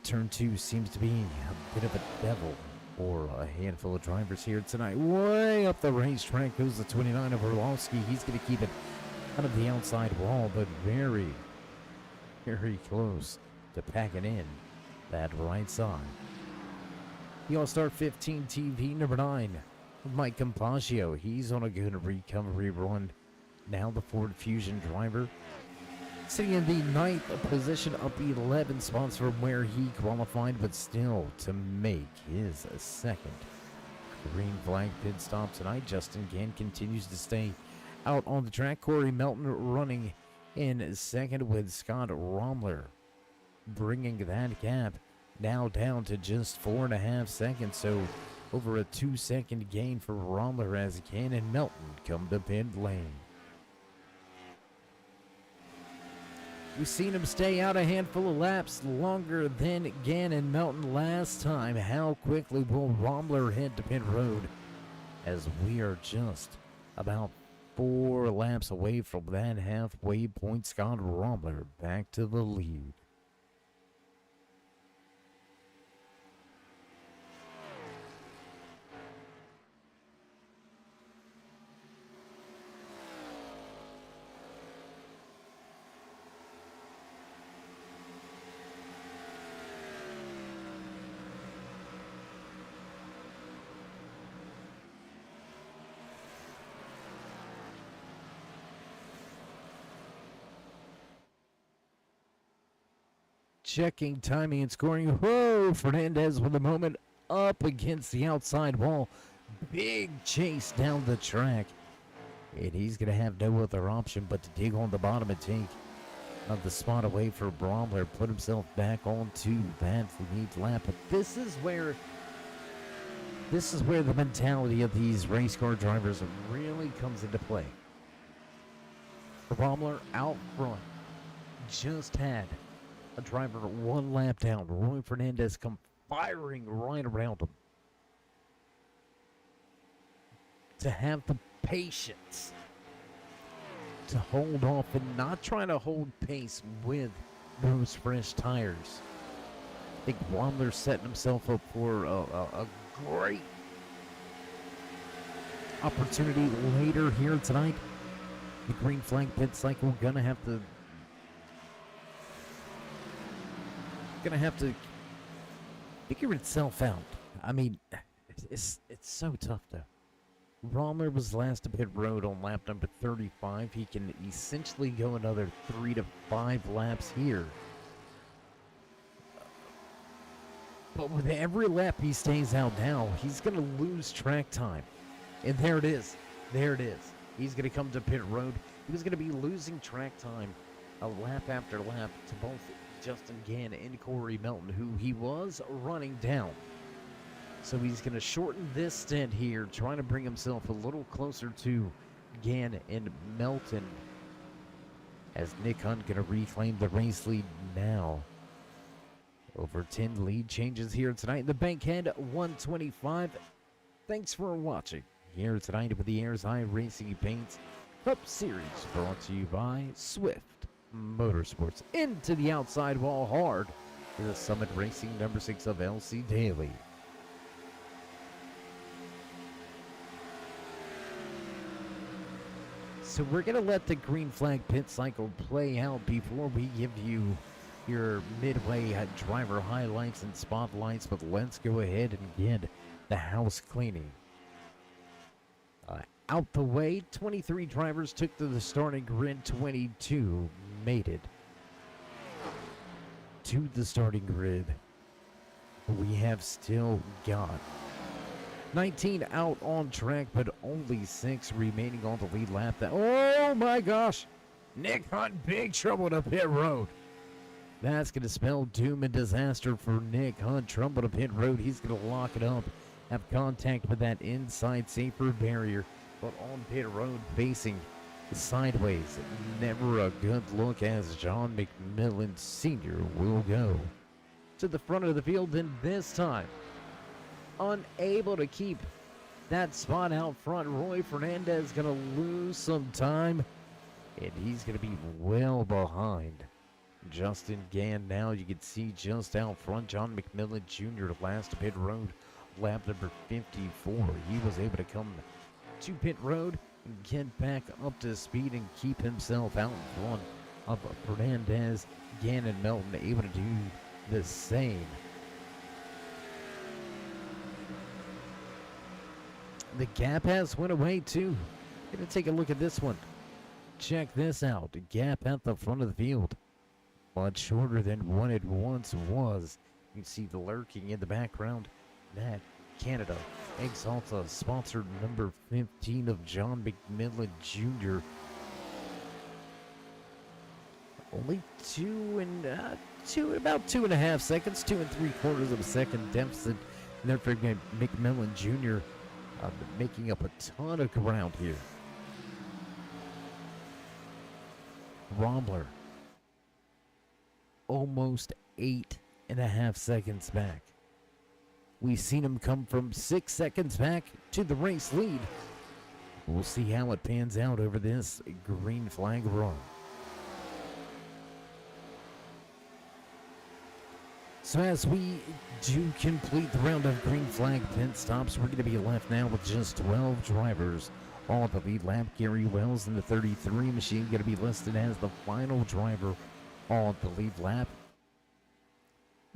Turn 2 seems to be a bit of a devil for a handful of drivers here tonight. Way up the racetrack goes the 29 of Orlovsky. He's going to keep it out of the outside wall, but very close to packing in that right side. The All-Star 15 TV number 9, Mike Compaggio. He's on a good recovery run. Now the Ford Fusion driver sitting in the 9th position, up 11 spots from where he qualified, but still to make his second green flag pit stop tonight. Justin Gann continues to stay out on the track. Corey Melton running in second with Scott Romler, bringing that gap now down to just 4.5 seconds. So over a 2-second gain for Romler as Gann and Melton come to pit lane. We've seen him stay out a handful of laps longer than Gann and Melton last time. How quickly will Romler head to pit road as we are just about 4 laps away from that halfway point? Scott Romler back to the lead. Checking timing and scoring. Whoa! Fernandez with a moment up against the outside wall. Big chase down the track. And he's going to have no other option but to dig on the bottom and take the spot away for Bromler. Put himself back onto that lead lap. But this is where the mentality of these race car drivers really comes into play. Bromler out front. Just had a driver 1 lap down. Roy Fernandez come firing right around him. To have the patience to hold off and not try to hold pace with those fresh tires. I think Romler setting himself up for a great opportunity later here tonight. The green flag pit cycle gonna have to figure itself out. I mean, it's so tough though. Romler was last to pit road on lap number 35. He can essentially go another 3 to 5 laps here. But with every lap he stays out now, he's going to lose track time. And there it is. There it is. He's going to come to pit road. He was going to be losing track time a lap after lap to both Justin Gann and Corey Melton, who he was running down. So he's going to shorten this stint here, trying to bring himself a little closer to Gann and Melton, as Nick Hunt going to reclaim the race lead now. Over 10 lead changes here tonight in the Bankhead 125. Thanks for watching here tonight with the Airs Eye Racing Paints Cup Series, brought to you by Swift Motorsports. Into the outside wall hard for the Summit Racing number 6 of LC Daly. So we're going to let the green flag pit cycle play out before we give you your midway driver highlights and spotlights, but let's go ahead and get the house cleaning out the way. 23 drivers took to the starting grid, 22 made it to the starting grid. We have still got 19 out on track, but only 6 remaining on the lead lap. Oh my gosh! Nick Hunt, big trouble to pit road. That's going to spell doom and disaster for Nick Hunt. Trouble to pit road. He's going to lock it up, have contact with that inside safer barrier, but on pit road facing sideways. Never a good look as John McMillan Sr. will go to the front of the field, and this time unable to keep that spot out front. Roy Fernandez going to lose some time, and he's going to be well behind Justin Gann. Now you can see just out front John McMillan Jr. last pit road, lap number 54. He was able to come to pit road and get back up to speed and keep himself out in front of Fernandez. Gann and Melton able to do the same. The gap has went away too. Gonna take a look at this one. Check this out. The gap at the front of the field, much shorter than what it once was. You can see the lurking in the background. That Canada Exalta sponsored number 15 of John McMillan Jr. Only about 2.5 seconds, 2 3/4 of a second deficit there for McMillan Jr. Making up a ton of ground here. Rommler almost 8.5 seconds back. We've seen him come from 6 seconds back to the race lead. We'll see how it pans out over this green flag run. So as we do complete the round of green flag pit stops, we're going to be left now with just 12 drivers on the lead lap. Gary Wells in the 33 machine going to be listed as the final driver on the lead lap.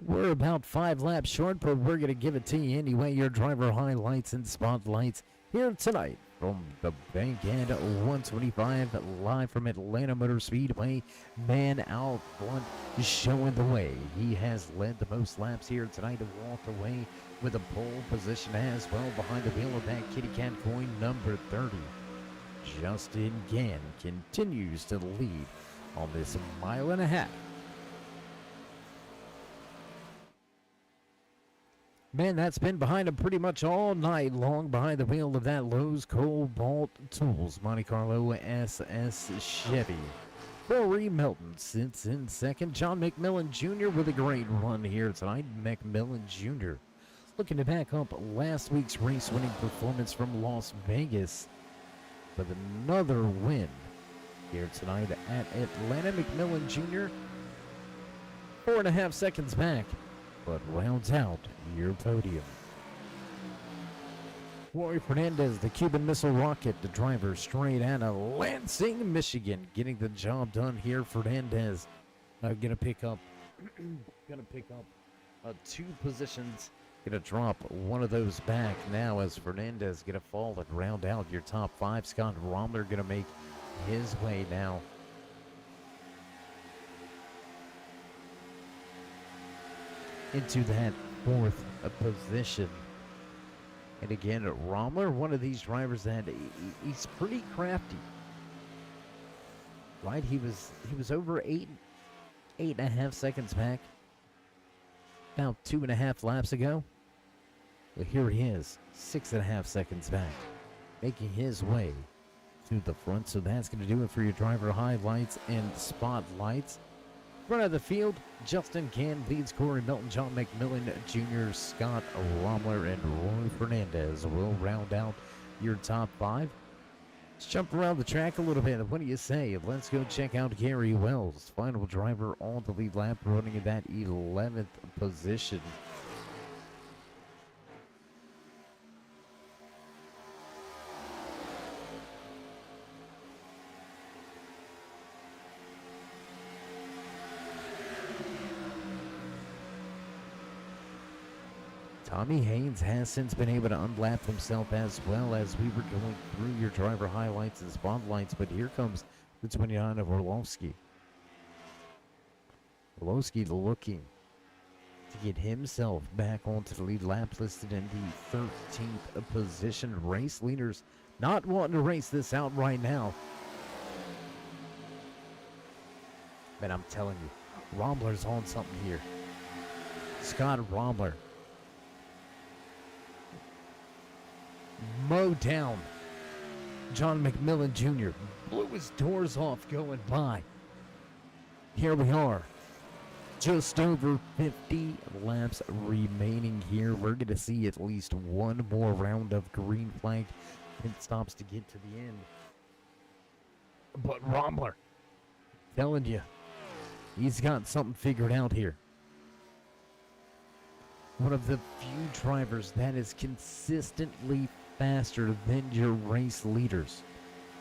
We're about 5 laps short, but we're going to give it to you anyway. Your driver highlights and spotlights here tonight from the Bankhead 125, live from Atlanta Motor Speedway. Man out front showing the way. He has led the most laps here tonight and walked away with a pole position as well behind the wheel of that kitty cat coin number 30. Justin Gann continues to lead on this 1.5 miles. Man, that's been behind him pretty much all night long, behind the wheel of that Lowe's Cobalt Tools Monte Carlo SS Chevy. Corey Melton sits in second. John McMillan Jr. with a great run here tonight. McMillan Jr. looking to back up last week's race-winning performance from Las Vegas with another win here tonight at Atlanta. McMillan Jr. 4.5 seconds back, but rounds out your podium. Roy Fernandez, the Cuban Missile Rocket, the driver straight out of Lansing, Michigan, getting the job done here. Fernandez gonna pick up 2 positions. Gonna drop one of those back now as Fernandez gonna fall and round out your top 5. Scott Rommler gonna make his way now into that 4th position. And again, Rommler, one of these drivers that he's pretty crafty, right? He was over 8.5 seconds back about 2.5 laps ago. Well, here he is, 6.5 seconds back, making his way to the front. So that's going to do it for your driver highlights and spotlights. Front of the field, Justin Gann leads. Corey Melton, John McMillan Jr., Scott Rommler, and Roy Fernandez will round out your top 5. Let's jump around the track a little bit. What do you say? Let's go check out Gary Wells, final driver on the lead lap, running in that 11th position. Tommy Haynes has since been able to unlap himself as well as we were going through your driver highlights and spotlights, but here comes the 29 of Orlovsky. Orlovsky looking to get himself back onto the lead lap, listed in the 13th position. Race leaders not wanting to race this out right now. But I'm telling you, Rombler's on something here. Scott Rombler mowed down John McMillan Jr. Blew his doors off going by. Here we are. Just over 50 laps remaining here. We're going to see at least one more round of green flag pit stops to get to the end. But Rombler, telling you, he's got something figured out here. One of the few drivers that is consistently faster than your race leaders.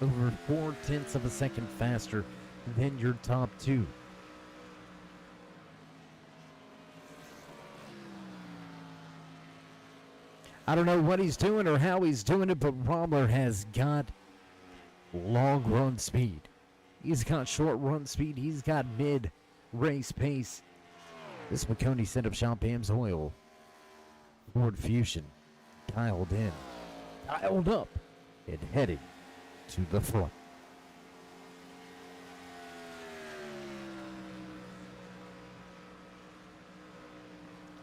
Over 0.4 of a second faster than your top two. I don't know what he's doing or how he's doing it, but Rombler has got long run speed. He's got short run speed. He's got mid race pace. This McConey Setup Shop AMSOIL Ford Fusion dialed in, dialed up, and heading to the front.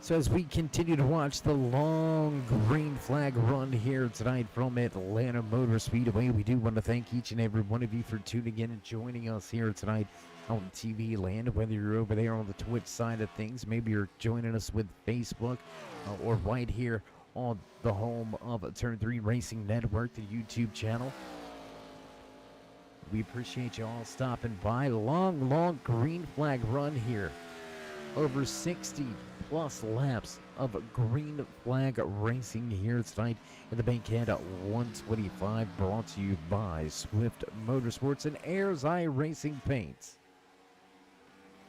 So as we continue to watch the long green flag run here tonight from Atlanta Motor Speedway, we do want to thank each and every one of you for tuning in and joining us here tonight on TV land, whether you're over there on the Twitch side of things, maybe you're joining us with Facebook, or right here on the home of Turn 3 Racing Network, the YouTube channel. We appreciate you all stopping by. Long green flag run here. Over 60 plus laps of green flag racing here tonight in the Bankhead at 125, brought to you by Swift Motorsports and Ayers Eye Racing Paints.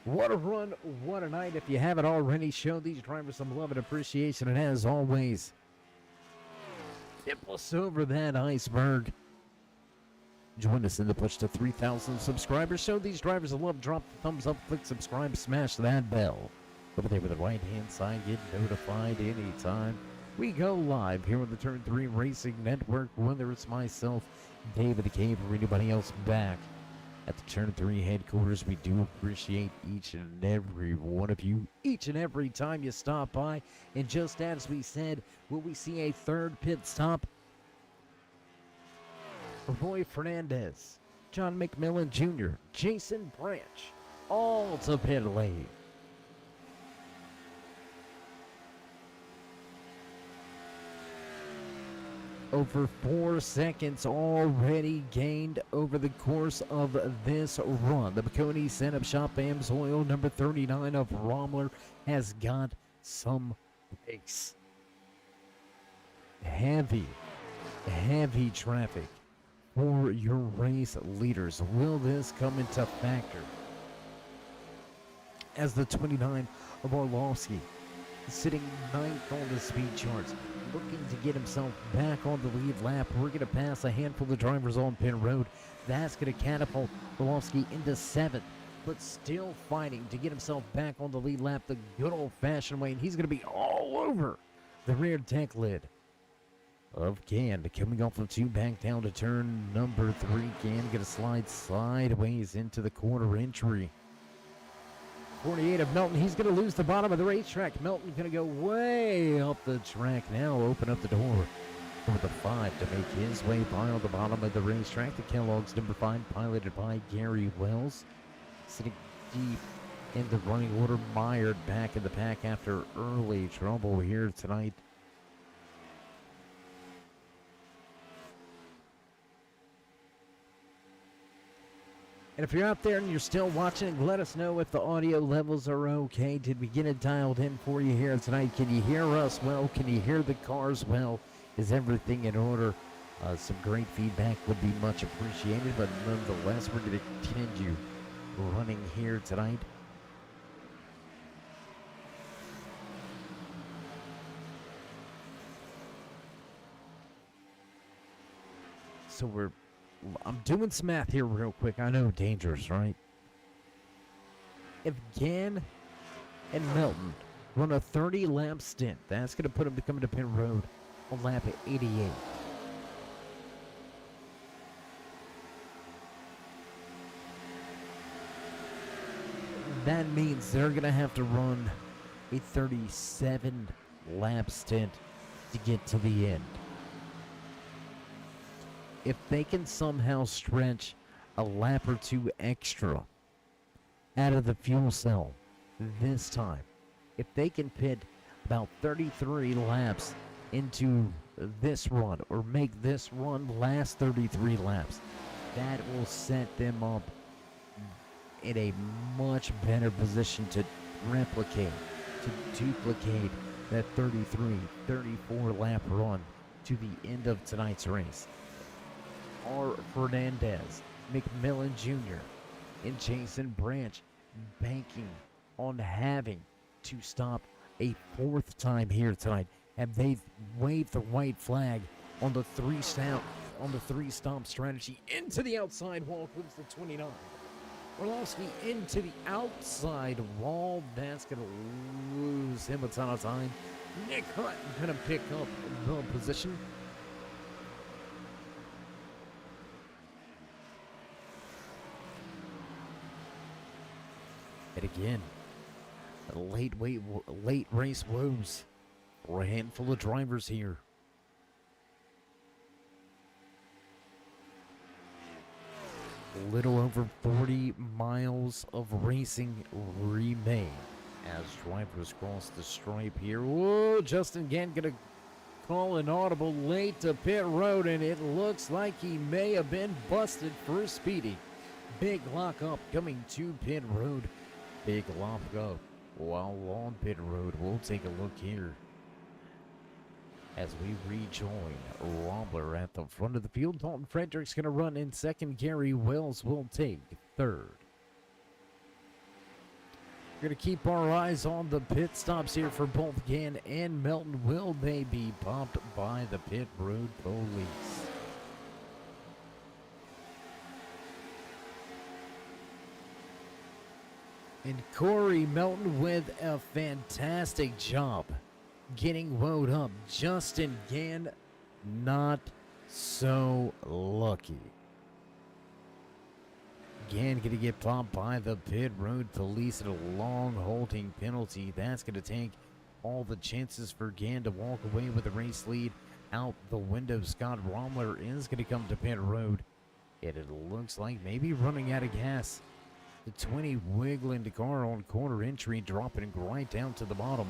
What a run, what a night. If you haven't already, show these drivers some love and appreciation, and as always, tip us over that iceberg. Join us in the push to 3,000 subscribers. Show these drivers a love. Drop the thumbs up, click subscribe, smash that bell. Over there with the right-hand side, get notified anytime we go live here on the Turn 3 Racing Network, whether it's myself, David the Cave, or anybody else back at the Turn 3 headquarters. We do appreciate each and every one of you, each and every time you stop by. And just as we said, will we see a third pit stop? Roy Fernandez, John McMillan Jr., Jason Branch, all to pit lane. Over 4 seconds already gained over the course of this run. The McConey Setup Shop AMSOIL number 39 of Rombler has got some pace. Heavy traffic for your race leaders. Will this come into factor as the 29 of Orlovsky, sitting 9th on the speed charts, looking to get himself back on the lead lap? We're going to pass a handful of drivers on pit road. That's going to catapult Orlovsky into 7th, but still fighting to get himself back on the lead lap the good old-fashioned way, and he's going to be all over the rear deck lid of Can. Coming off of 2 back down to turn number 3. Can going to slide sideways into the corner entry. 48 of Melton. He's going to lose the bottom of the racetrack. Melton going to go way up the track now. Open up the door for the 5 to make his way by on the bottom of the racetrack. The Kellogg's number 5, piloted by Gary Wells. Sitting deep in the running order. Mired back in the pack after early trouble here tonight. And if you're out there and you're still watching, let us know if the audio levels are okay. Did we get it dialed in for you here tonight? Can you hear us well? Can you hear the cars well? Is everything in order? Some great feedback would be much appreciated, but nonetheless, we're going to continue running here tonight. So I'm doing some math here real quick. I know, dangerous, right? If Gann and Melton run a 30-lap stint, that's going to put them coming to pit road on lap 88. That means they're going to have to run a 37-lap stint to get to the end. If they can somehow stretch a lap or two extra out of the fuel cell this time, if they can pit about 33 laps into this run or make this run last 33 laps, that will set them up in a much better position to replicate, to duplicate that 33, 34 lap run to the end of tonight's race. R. Fernandez, McMillan Jr., and Jason Branch banking on having to stop a fourth time here tonight, and they've waved the white flag on the three-stop strategy into the outside wall. Clips the 29. Orlowski into the outside wall. That's going to lose him a ton of time. Nick Hunt going to pick up the position. And again, late race woes for a handful of drivers here. Little over 40 miles of racing remain as drivers cross the stripe here. Whoa, Justin Gann gonna call an audible late to pit road, and it looks like he may have been busted for speeding. Big lockup coming to pit road. Big lockup while on pit road. We'll take a look here as we rejoin Rombler at the front of the field. Dalton Frederick's going to run in second. Gary Wells will take third. We're going to keep our eyes on the pit stops here for both Gann and Melton. Will they be bumped by the pit road police? And Corey Melton with a fantastic job getting woed up. Justin Gann, not so lucky. Gann going to get popped by the pit road police at a long holding penalty. That's going to take all the chances for Gann to walk away with the race lead out the window. Scott Rombler is going to come to pit road. And it looks like maybe running out of gas. The 20 wiggling the car on corner entry, dropping right down to the bottom.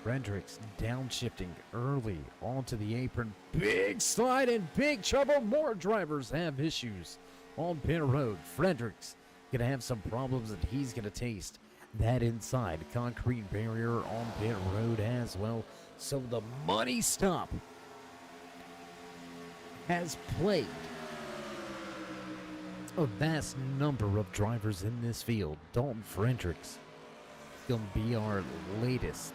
Fredericks downshifting early onto the apron. Big slide and big trouble. More drivers have issues on pit road. Fredericks gonna have some problems that he's gonna taste. That inside concrete barrier on pit road as well. So the money stop has plagued a vast number of drivers in this field. Dalton Fredericks gonna be our latest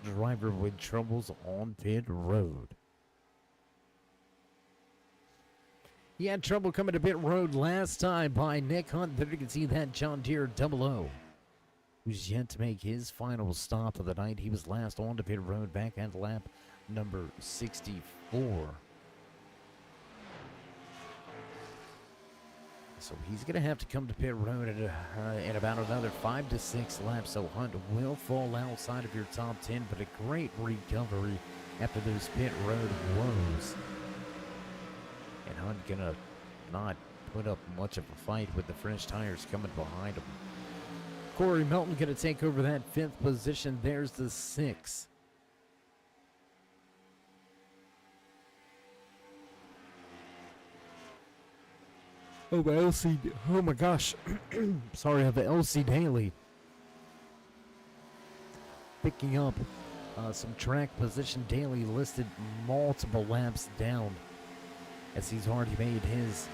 driver with troubles on pit road. He had trouble coming to pit road last time by Nick Hunt. There you can see that John Deere 00, who's yet to make his final stop of the night. He was last on to pit road back at lap number 64. So he's going to have to come to pit road in about another 5 to 6 laps. So Hunt will fall outside of your top 10, but a great recovery after those pit road woes. And Hunt going to not put up much of a fight with the French tires coming behind him. Corey Melton going to take over that 5th position. There's the 6. Oh, my LC. Oh, my gosh. Sorry, I have the LC Daily. Picking up some track position. Daily listed multiple laps down as he's already made his,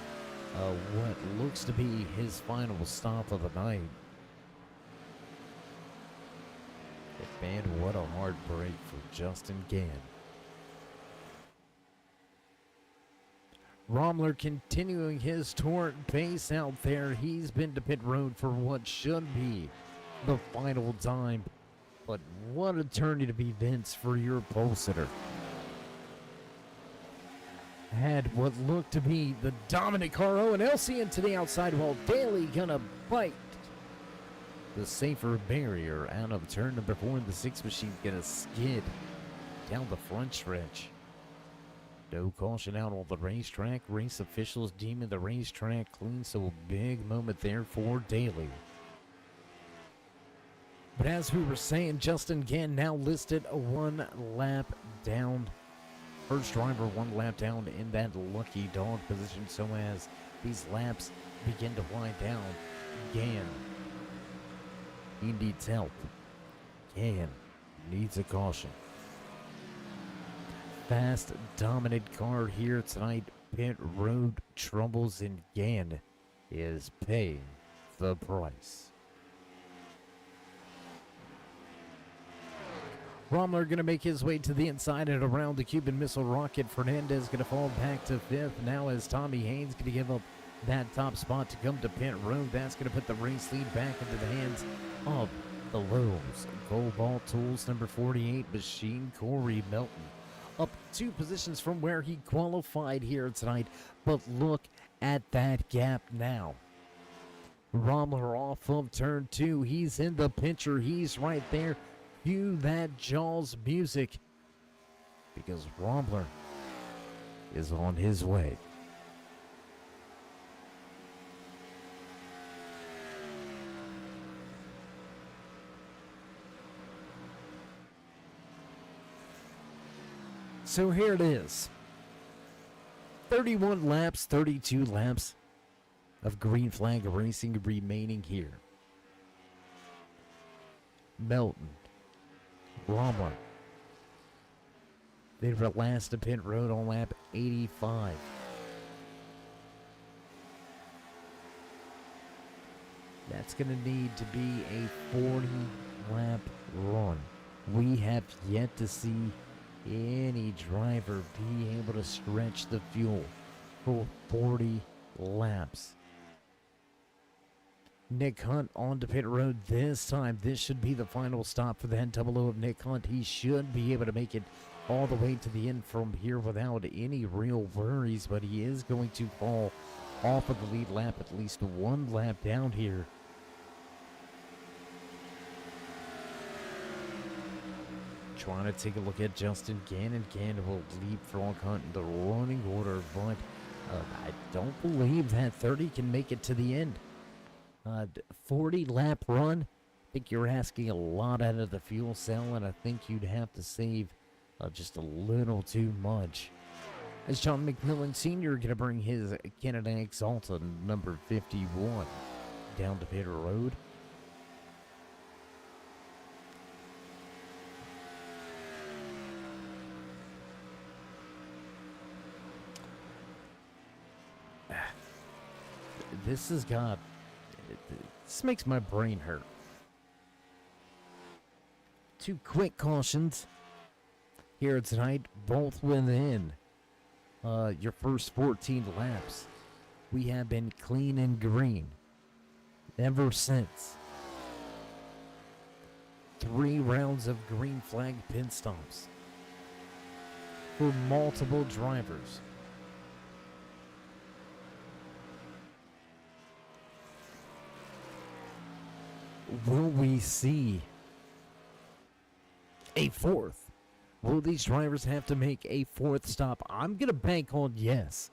what looks to be his final stop of the night. But man, what a hard break for Justin Gann. Romler continuing his torrent pace out there. He's been to pit road for what should be the final time. But what a turn of events for your pole sitter. Had what looked to be the dominant car, Owen Elsie to the outside, while Daly gonna bite the safer barrier out of turn number 4. And the 6 machine gonna skid down the front stretch. No caution out on the racetrack. Race officials deeming the racetrack clean, so a big moment there for Daly. But as we were saying, Justin Gann now listed a 1 lap down. First driver 1 lap down in that lucky dog position. So as these laps begin to wind down, Gann, he needs help. Gann needs a caution. Fast, dominant car here tonight. Pit road troubles, and Gann is paying the price. Romler going to make his way to the inside and around the Cuban Missile rocket. Fernandez going to fall back to 5th. Now as Tommy Haynes going to give up that top spot to come to pit road. That's going to put the race lead back into the hands of the Lowe's Cobalt Tools number 48 machine, Corey Melton. Up 2 positions from where he qualified here tonight. But look at that gap now. Romler off of turn 2. He's in the picture. He's right there. Cue that Jaws music, because Romler is on his way. So here it is. 31 laps, 32 laps of green flag racing remaining here. Melton, Romler, they were last to pit road on lap 85. That's going to need to be a 40-lap run. We have yet to see any driver be able to stretch the fuel for 40 laps. Nick Hunt on to pit road this time. This should be the final stop for the head double O of Nick Hunt. He should be able to make it all the way to the end from here without any real worries, but he is going to fall off of the lead lap at least 1 lap down here. Trying to take a look at Justin Gannon. Gannon will leapfrog Hunt in the running order, but I don't believe that 30 can make it to the end. 40-lap run, I think you're asking a lot out of the fuel cell, and I think you'd have to save just a little too much. As John McMillan Sr. going to bring his Canada Exalta number 51 down to pit road. This makes my brain hurt. 2 quick cautions here tonight, both within your first 14 laps. We have been clean and green ever since. 3 rounds of green flag pit stops for multiple drivers. Will we see a 4th? Will these drivers have to make a 4th stop? I'm going to bank on yes.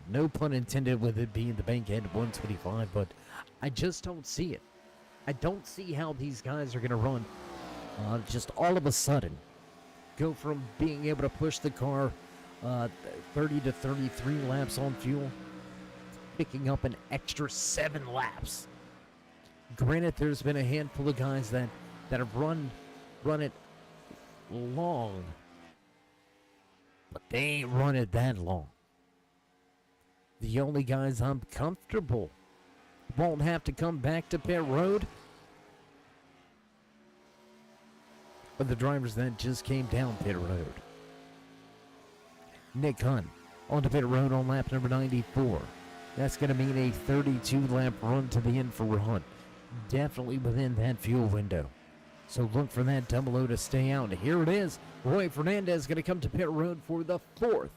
No pun intended with it being the bankhead 125, but I just don't see it. I don't see how these guys are going to run just all of a sudden. Go from being able to push the car 30 to 33 laps on fuel, picking up an extra 7 laps. Granted, there's been a handful of guys that have run it long, but they ain't run it that long. The only guys I'm comfortable won't have to come back to pit road are the drivers that just came down pit road. Nick Hunt onto pit road on lap number 94. That's going to mean a 32-lap run to the end for Hunt. Definitely within that fuel window. So look for that double O to stay out. Here it is. Roy Fernandez going to come to pit road for the 4th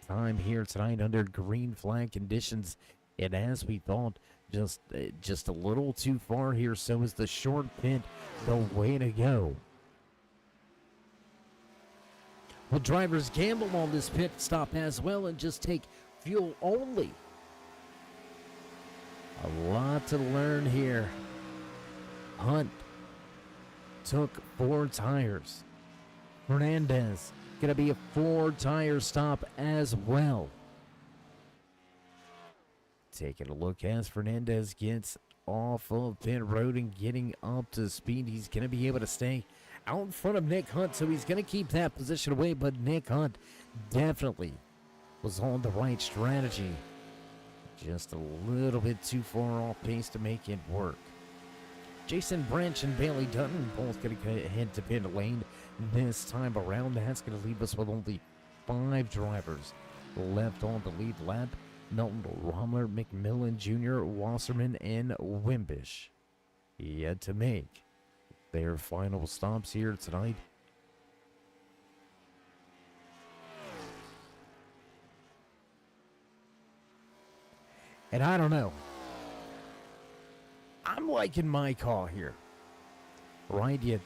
time here tonight under green flag conditions. And as we thought, just a little too far here. So is the short pit the way to go? Will drivers gamble on this pit stop as well and just take fuel only? A lot to learn here. Hunt took 4 tires. Fernandez gonna be a 4-tire stop as well. Taking a look as Fernandez gets off of pit road and getting up to speed. He's gonna be able to stay out in front of Nick Hunt, so he's gonna keep that position away, but Nick Hunt definitely was on the right strategy. Just a little bit too far off pace to make it work. Jason Branch and Bailey Dutton both going to head to pit lane this time around. That's going to leave us with only 5 drivers left on the lead lap. Milton, Romler, McMillan Jr., Wasserman, and Wimbish yet to make their final stops here tonight. And I don't know. I'm liking my call here. Right? You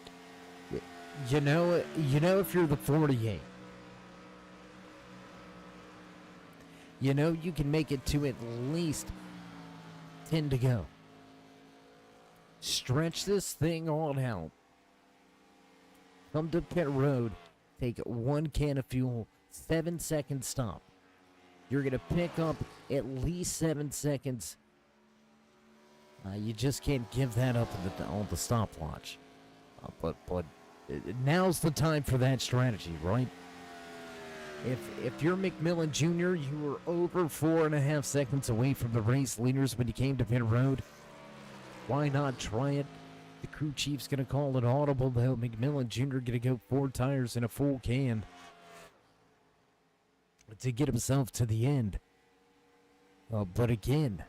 know if you're the 48. You know you can make it to at least 10 to go. Stretch this thing on out. Come to pit road. Take 1 can of fuel. 7-second stop. You're going to pick up at least 7 seconds. You just can't give that up on the stopwatch. But now's the time for that strategy, right? If you're McMillan Jr., you were over 4.5 seconds away from the race leaders when you came to pit road. Why not try it? The crew chief's going to call it audible, though. McMillan Jr. going to go 4 tires in a full can to get himself to the end. But again,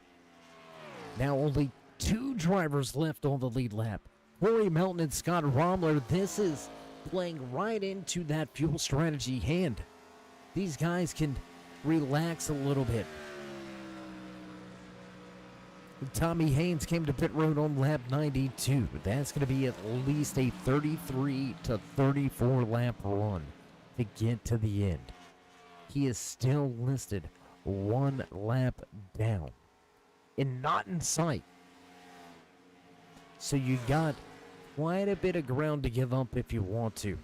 now only 2 drivers left on the lead lap. Corey Melton and Scott Romler. This is playing right into that fuel strategy hand. These guys can relax a little bit. Tommy Haynes came to pit road on lap 92. That's going to be at least a 33 to 34 lap run to get to the end. He is still listed 1 lap down and not in sight. So you got quite a bit of ground to give up if you want to.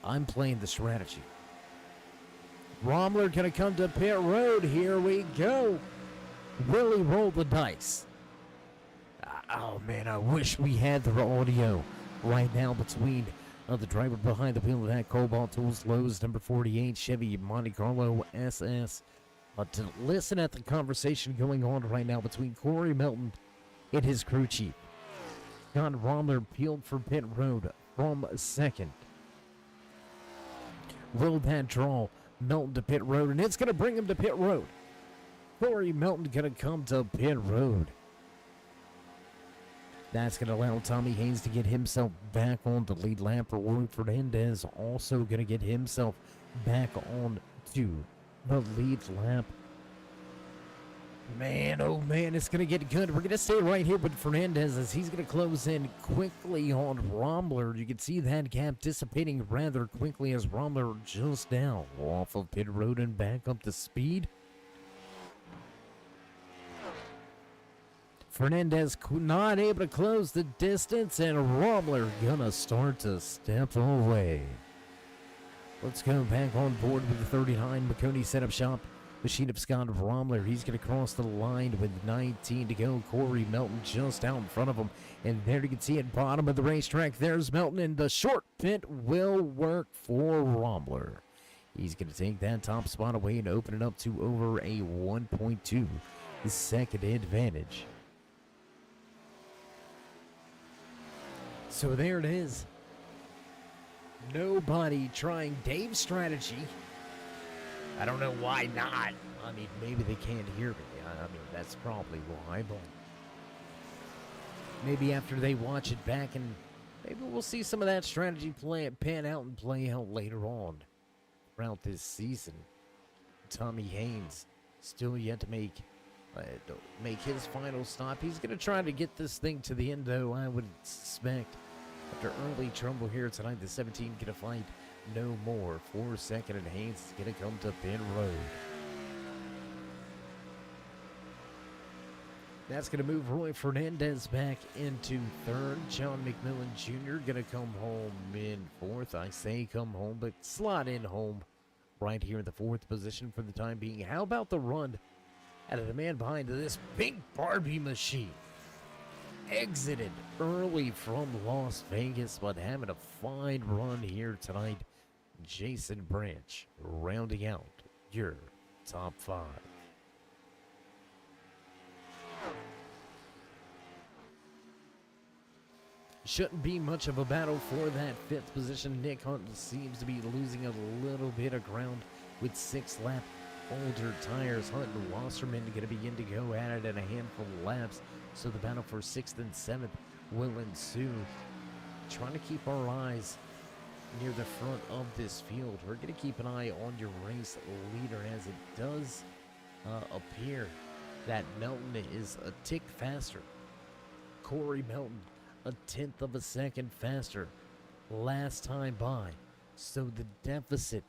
I'm playing the strategy. Romler gonna come to pit road. Here we go. Really roll the dice. Oh man, I wish we had the audio right now between the driver behind the wheel of that Cobalt Tools Lowe's number 48 Chevy Monte Carlo SS. To listen at the conversation going on right now between Corey Melton and his crew chief. Scott Romler peeled for pit road from second. Will that draw Melton to pit road? And it's going to bring him to pit road. Corey Melton going to come to pit road. That's going to allow Tommy Haynes to get himself back on the lead lap. Roy Fernandez also going to get himself back on to the lead lap. Man, oh man, it's going to get good. We're going to stay right here with Fernandez as he's going to close in quickly on Romler. You can see that gap dissipating rather quickly as Romler just now off of pit road and back up to speed. Fernandez not able to close the distance, and Romler gonna start to step away. Let's go back on board with the 39 McConey Setup Shop machine of Scott Romler. He's going to cross the line with 19 to go. Corey Melton just out in front of him. And there you can see at bottom of the racetrack, there's Melton, and the short pit will work for Romler. He's going to take that top spot away and open it up to over a 1.2 second advantage. So there it is. Nobody trying Dave's strategy. I don't know why not. I mean, maybe they can't hear me. I mean, that's probably why, but maybe after they watch it back, and maybe we'll see some of that strategy pan out and play out later on throughout this season. Tommy Haynes still yet to make his final stop. He's going to try to get this thing to the end, though, I would suspect. After early trouble here tonight, the 17 going to fight no more. 4 second, and Haynes is going to come to pit road. That's going to move Roy Fernandez back into third. John McMillan Jr. going to come home in fourth. I say come home, but slot in home right here in the fourth position for the time being. How about the run out of the man behind this big Barbie machine? Exited early from Las Vegas, but having a fine run here tonight. Jason Branch rounding out your top 5. Shouldn't be much of a battle for that 5th position. Nick Hunt seems to be losing a little bit of ground with 6-lap older tires. Hunt and Wasserman going to begin to go at it in a handful of laps. So the battle for 6th and 7th will ensue. Trying to keep our eyes near the front of this field. We're going to keep an eye on your race leader, as it does appear that Melton is a tick faster. Corey Melton, a 1/10 of a second faster last time by. So the deficit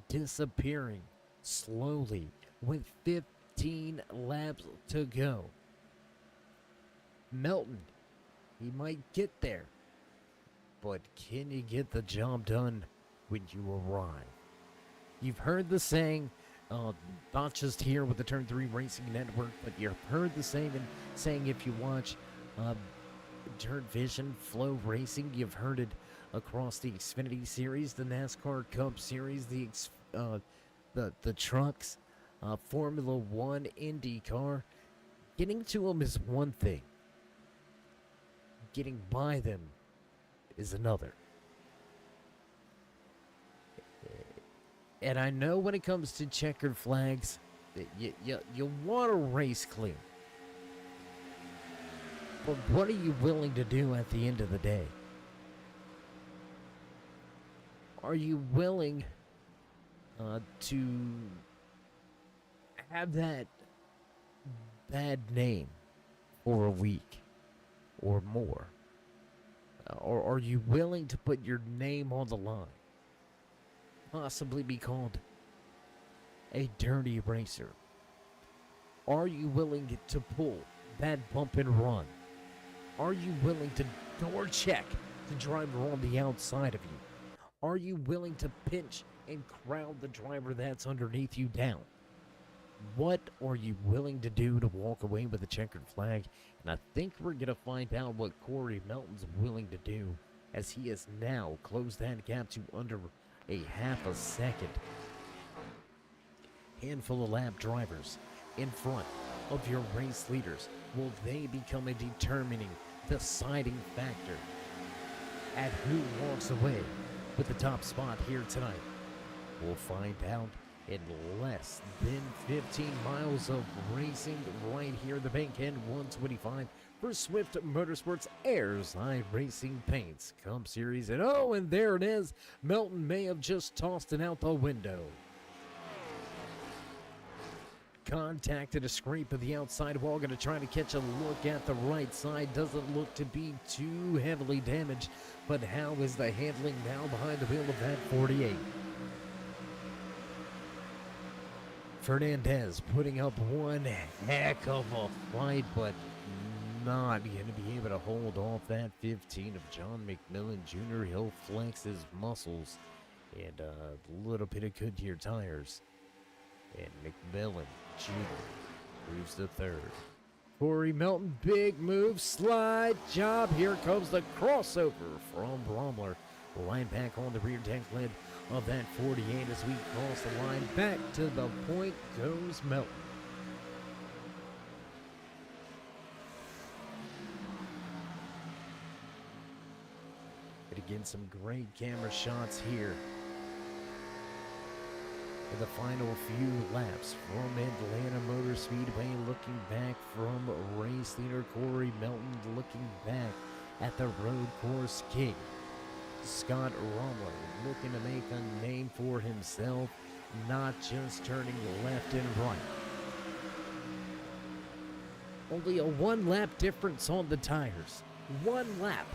disappearing slowly with 15 laps to go. Melton, he might get there, but can you get the job done when you arrive? You've heard the saying, not just here with the Turn 3 Racing Network, but you've heard the saying if you watch Dirt Vision, Flow Racing, you've heard it across the Xfinity Series, the NASCAR Cup Series, the trucks, Formula One, IndyCar. Getting to them is one thing. Getting by them is another. And I know when it comes to checkered flags, that you want to race clear. But what are you willing to do at the end of the day? Are you willing to have that bad name for a week or more? Or are you willing to put your name on the line? Possibly be called a dirty racer? Are you willing to pull that bump and run? Are you willing to door check the driver on the outside of you? Are you willing to pinch and crowd the driver that's underneath you down? What are you willing to do to walk away with a checkered flag? And I think we're going to find out what Corey Melton's willing to do, as he has now closed that gap to under a half a second. Handful of lap drivers in front of your race leaders. Will they become a determining, deciding factor at who walks away with the top spot here tonight? We'll find out in less than 15 miles of racing right here. The Bankhead 125 for Swift Motorsports Airs iRacing Paints Cup Series. And oh, and there it is. Melton may have just tossed it out the window. Contacted a scrape of the outside wall. Going to try to catch a look at the right side. Doesn't look to be too heavily damaged. But how is the handling now behind the wheel of that 48? Fernandez putting up one heck of a fight, but not going to be able to hold off that 15 of John McMillan Jr. He'll flex his muscles and a little bit of Goodyear tires. And McMillan Jr. moves to third. Corey Melton, big move, slide job. Here comes the crossover from Bromler. Line back on the rear tank lid of that 48 as we cross the line. Back to the point goes Melton. Going to Getting some great camera shots here. In the final few laps from Atlanta Motor Speedway, looking back from race leader Corey Melton, looking back at the road course king, Scott Romler, looking to make a name for himself, not just turning left and right. Only a 1 lap difference on the tires. 1 lap.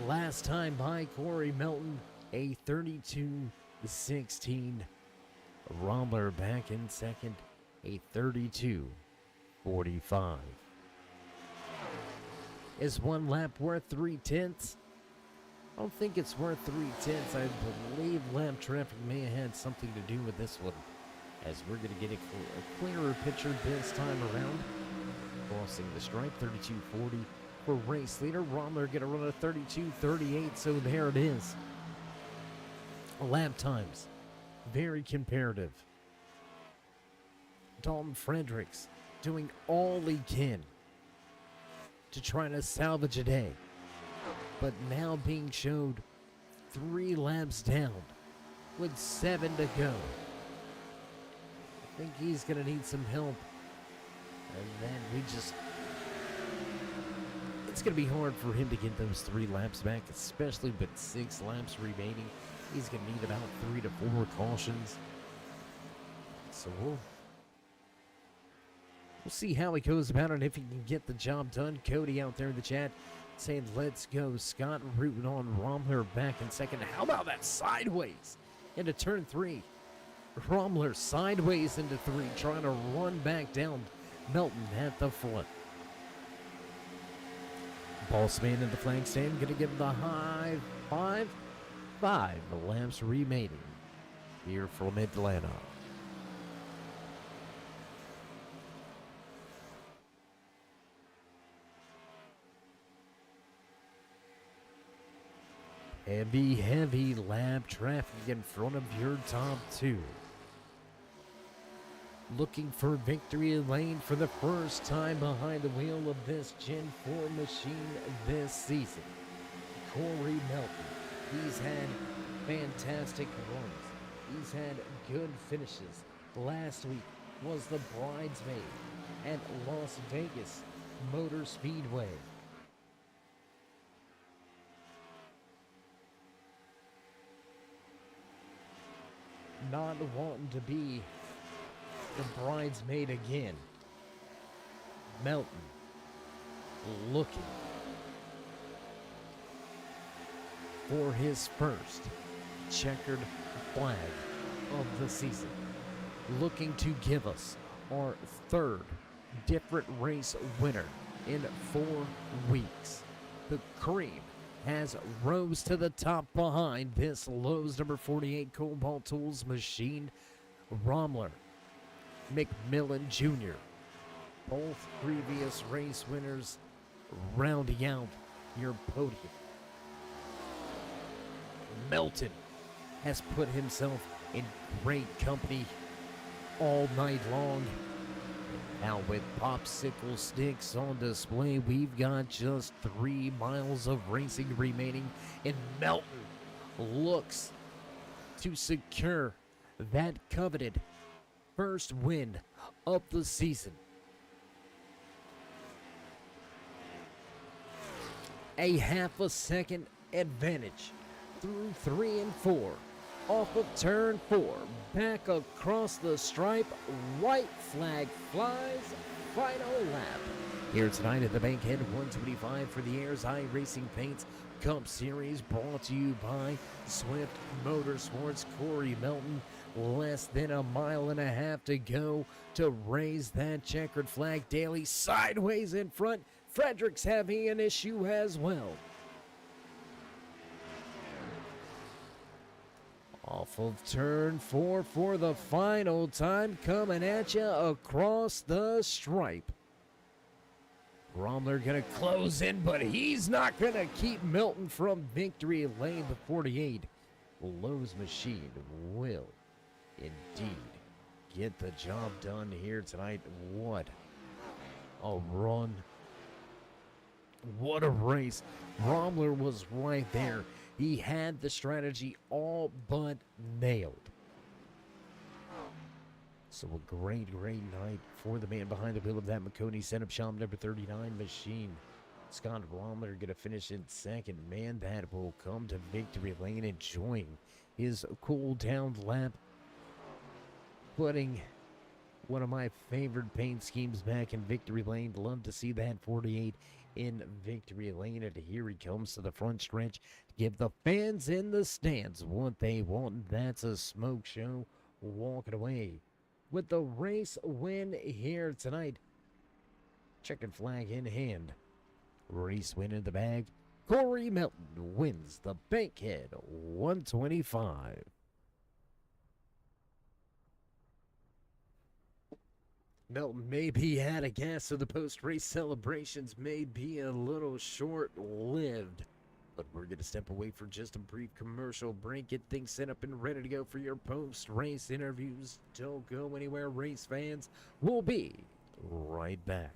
Last time by Corey Melton, a 32-16. Romler back in second, a 32-45. Is 1 lap worth 3/10? I don't think it's worth 3/10. I believe lap traffic may have had something to do with this one, as we're going to get a clearer picture this time around. Crossing the stripe, 32.40 for race leader. Romler going to run a 32.38, so there it is. Lap times, very comparative. Dalton Fredericks doing all he can to try to salvage a day, but now being showed 3 laps down with 7 to go. I think he's going to need some help. And then it's going to be hard for him to get those 3 laps back, especially with 6 laps remaining. He's going to need about 3 to 4 cautions. So we'll see how he goes about it, if he can get the job done. Cody out there in the chat saying, let's go. Scott rooting on Romler back in second. How about that sideways into turn 3? Romler sideways into 3, trying to run back down Melton at the front. Bossman in the flag stand, going to give the high 5. 5 laps remaining here from Atlanta. Heavy lap traffic in front of your top 2. Looking for victory lane for the first time behind the wheel of this Gen 4 machine this season. Corey Melton. He's had fantastic runs. He's had good finishes. Last week was the bridesmaid at Las Vegas Motor Speedway. Not wanting to be the bridesmaid again. Melton looking for his first checkered flag of the season. Looking to give us our 3rd different race winner in 4 weeks. The cream has rose to the top behind this Lowe's number 48 Cobalt Tools machine. Romler, McMillan Jr., both previous race winners, rounding out your podium. Melton has put himself in great company all night long. Now with popsicle sticks on display, we've got just 3 miles of racing remaining, and Melton looks to secure that coveted first win of the season. A half a second advantage through 3 and 4. Off of turn 4, back across the stripe, white flag flies, final lap. Here tonight at the Bankhead 125 for the Airs Eye Racing Paints Cup Series, brought to you by SwiftMotorSports. Corey Melton, less than a mile and a half to go to raise that checkered flag. Daly sideways in front. Fredericks having an issue as well. Off of turn 4 for the final time, coming at you across the stripe. Romler gonna close in, but he's not gonna keep Melton from victory lane. The 48 Lowe's machine will indeed get the job done here tonight. What a run What a race. Romler was right there. He had the strategy all but nailed. So a great night for the man behind the wheel of that Makoni setup shop number 39 machine. Scott Romler going to finish in second. Man, that will come to victory lane enjoying his cool down lap. Putting one of my favorite paint schemes back in victory lane. Love to see that 48 in victory lane. And here he comes to the front stretch to give the fans in the stands what they want. That's a smoke show. Walking away with the race win here tonight. Checkered flag in hand. Race win in the bag. Corey Melton wins the Bankhead 125. Melton maybe had a gas, so the post-race celebrations may be a little short-lived. But we're going to step away for just a brief commercial break, get things set up and ready to go for your post-race interviews. Don't go anywhere, race fans. We'll be right back.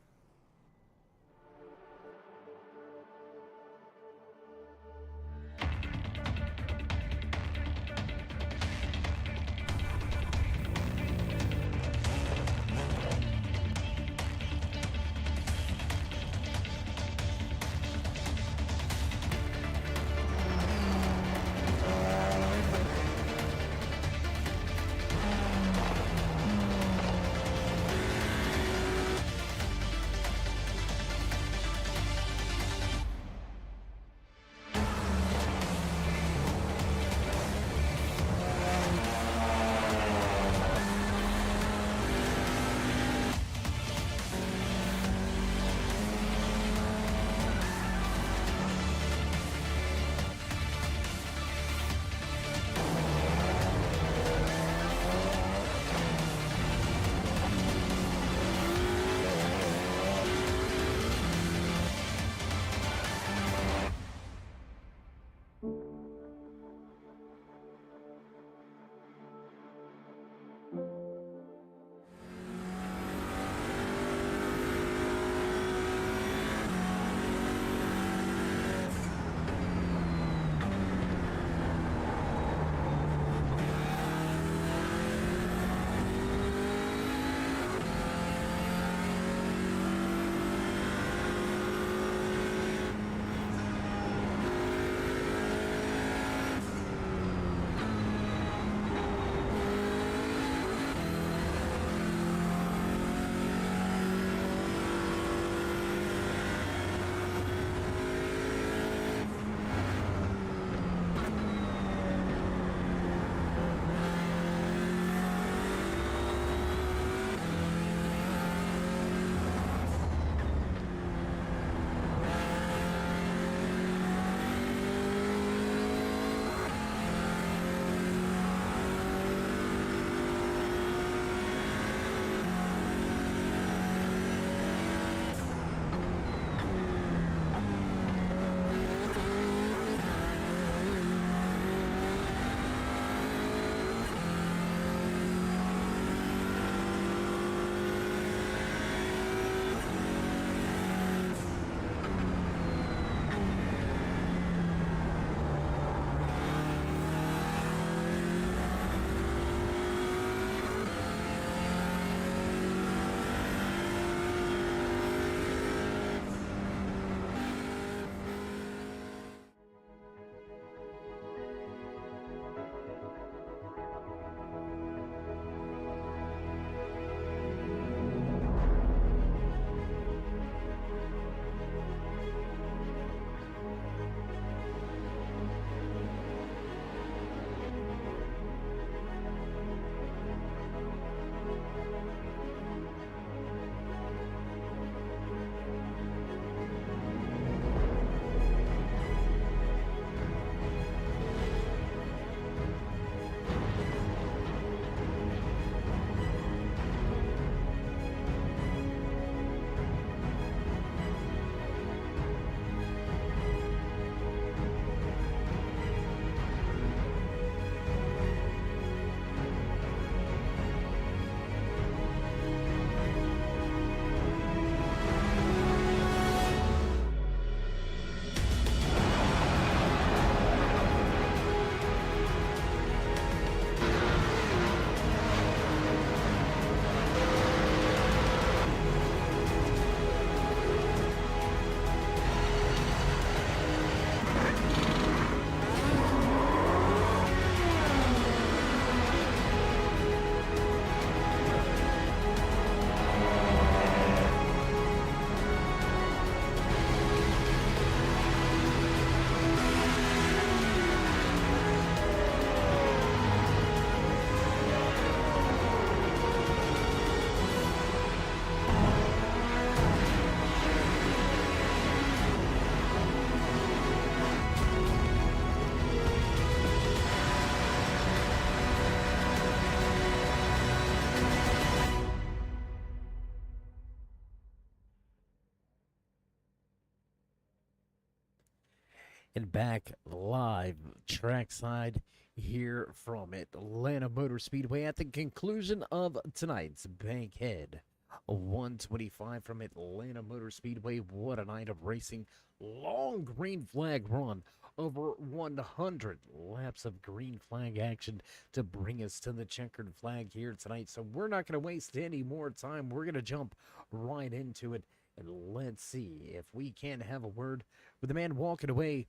And back live trackside here from Atlanta Motor Speedway at the conclusion of tonight's Bankhead 125 from Atlanta Motor Speedway. What a night of racing. Long green flag run. Over 100 laps of green flag action to bring us to the checkered flag here tonight. So we're not going to waste any more time. We're going to jump right into it. And let's see if we can have a word with the man walking away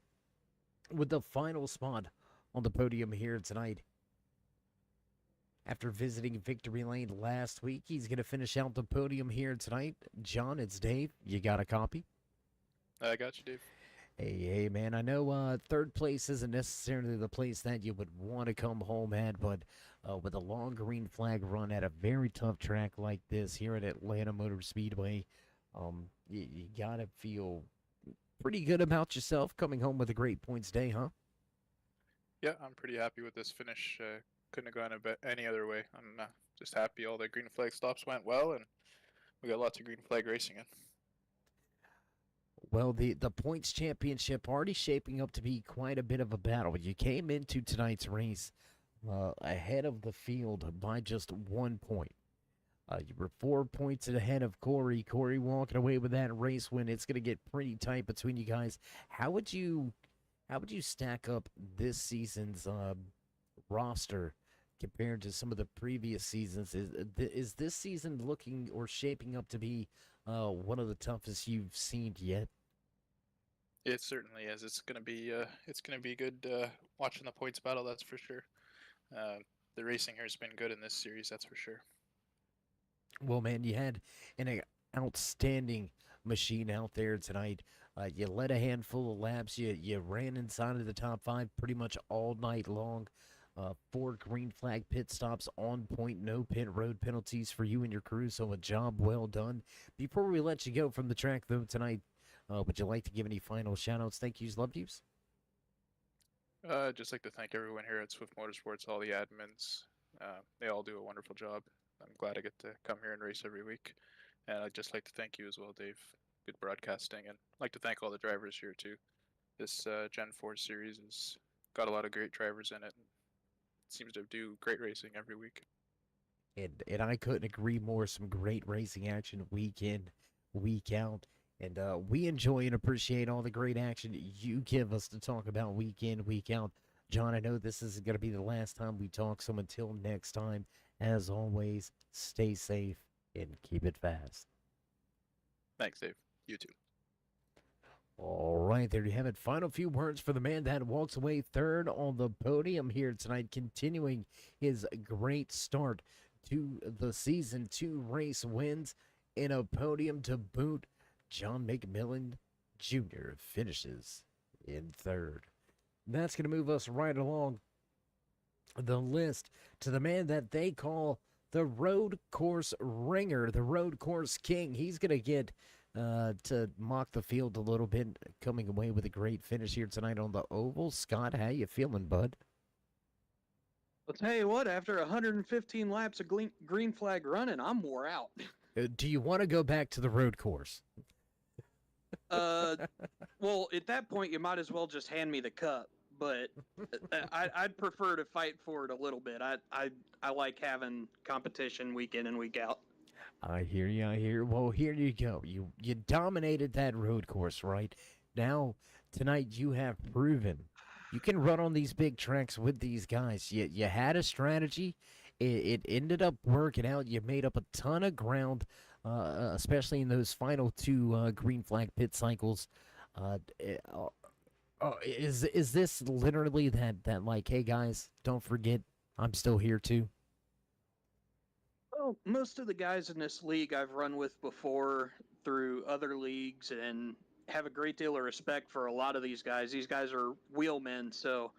with the final spot on the podium here tonight. After visiting Victory Lane last week, he's going to finish out the podium here tonight. John, it's Dave. You got a copy? I got you, Dave. Hey, man, I know third place isn't necessarily the place that you would want to come home at, but with a long green flag run at a very tough track like this here at Atlanta Motor Speedway, you got to feel pretty good about yourself coming home with a great points day, huh? Yeah, I'm pretty happy with this finish. Couldn't have gone any other way. I'm just happy all the green flag stops went well, and we got lots of green flag racing in. Well, the points championship already shaping up to be quite a bit of a battle. You came into tonight's race ahead of the field by just 1 point. You were 4 points ahead of Corey. Corey walking away with that race win. It's going to get pretty tight between you guys. How would you stack up this season's roster compared to some of the previous seasons? Is this season looking or shaping up to be one of the toughest you've seen yet? It certainly is. It's gonna be good watching the points battle. That's for sure. The racing here has been good in this series. That's for sure. Well, man, you had an outstanding machine out there tonight. You led a handful of laps. You ran inside of the top five pretty much all night long. 4 green flag pit stops on point, no pit road penalties for you and your crew, so a job well done. Before we let you go from the track, though, tonight, would you like to give any final shout-outs, thank yous, love yous? Just like to thank everyone here at Swift Motorsports, all the admins. They all do a wonderful job. I'm glad I get to come here and race every week. And I'd just like to thank you as well, Dave. Good broadcasting. And I'd like to thank all the drivers here, too. This Gen 4 series has got a lot of great drivers in it. Seems to do great racing every week. And I couldn't agree more. Some great racing action week in, week out. And we enjoy and appreciate all the great action you give us to talk about week in, week out. John, I know this isn't going to be the last time we talk, so until next time, as always, stay safe and keep it fast. Thanks, Dave. You too. All right, there you have it. Final few words for the man that walks away third on the podium here tonight, continuing his great start to the season. 2 race wins and a podium to boot. John McMillan Jr. finishes in third. That's going to move us right along the list to the man that they call the road course ringer, the road course king. He's going to get to mock the field a little bit, coming away with a great finish here tonight on the oval. Scott, how you feeling, bud? I'll tell you what, after 115 laps of green flag running, I'm wore out. Do you want to go back to the road course? Well, at that point, you might as well just hand me the cup. But I'd prefer to fight for it a little bit. I like having competition week in and week out. I hear you. I hear. Well, here you go. You dominated that road course, right? Now, tonight, you have proven you can run on these big tracks with these guys. You had a strategy. It ended up working out. You made up a ton of ground, especially in those final 2 green flag pit cycles. Is this literally that like, hey guys, don't forget, I'm still here too? Well, most of the guys in this league I've run with before through other leagues and have a great deal of respect for a lot of these guys. These guys are wheelmen, so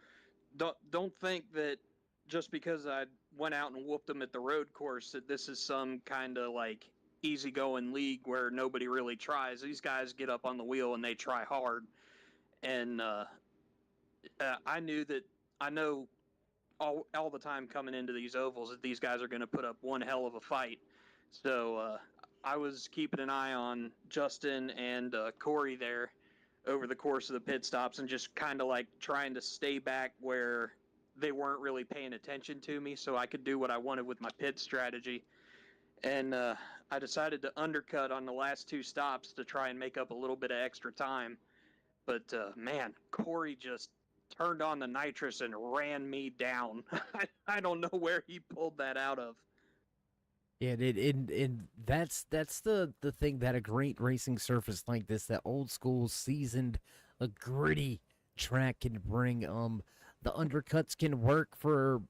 don't think that just because I went out and whooped them at the road course that this is some kind of like easygoing league where nobody really tries. These guys get up on the wheel and they try hard. And I know all the time coming into these ovals that these guys are going to put up one hell of a fight. So I was keeping an eye on Justin and Corey there over the course of the pit stops and just kind of like trying to stay back where they weren't really paying attention to me so I could do what I wanted with my pit strategy. And I decided to undercut on the last 2 stops to try and make up a little bit of extra time. But man, Corey just turned on the nitrous and ran me down. I don't know where he pulled that out of. Yeah, and that's the thing that a great racing surface like this, that old school, seasoned, a gritty track can bring. The undercuts can work for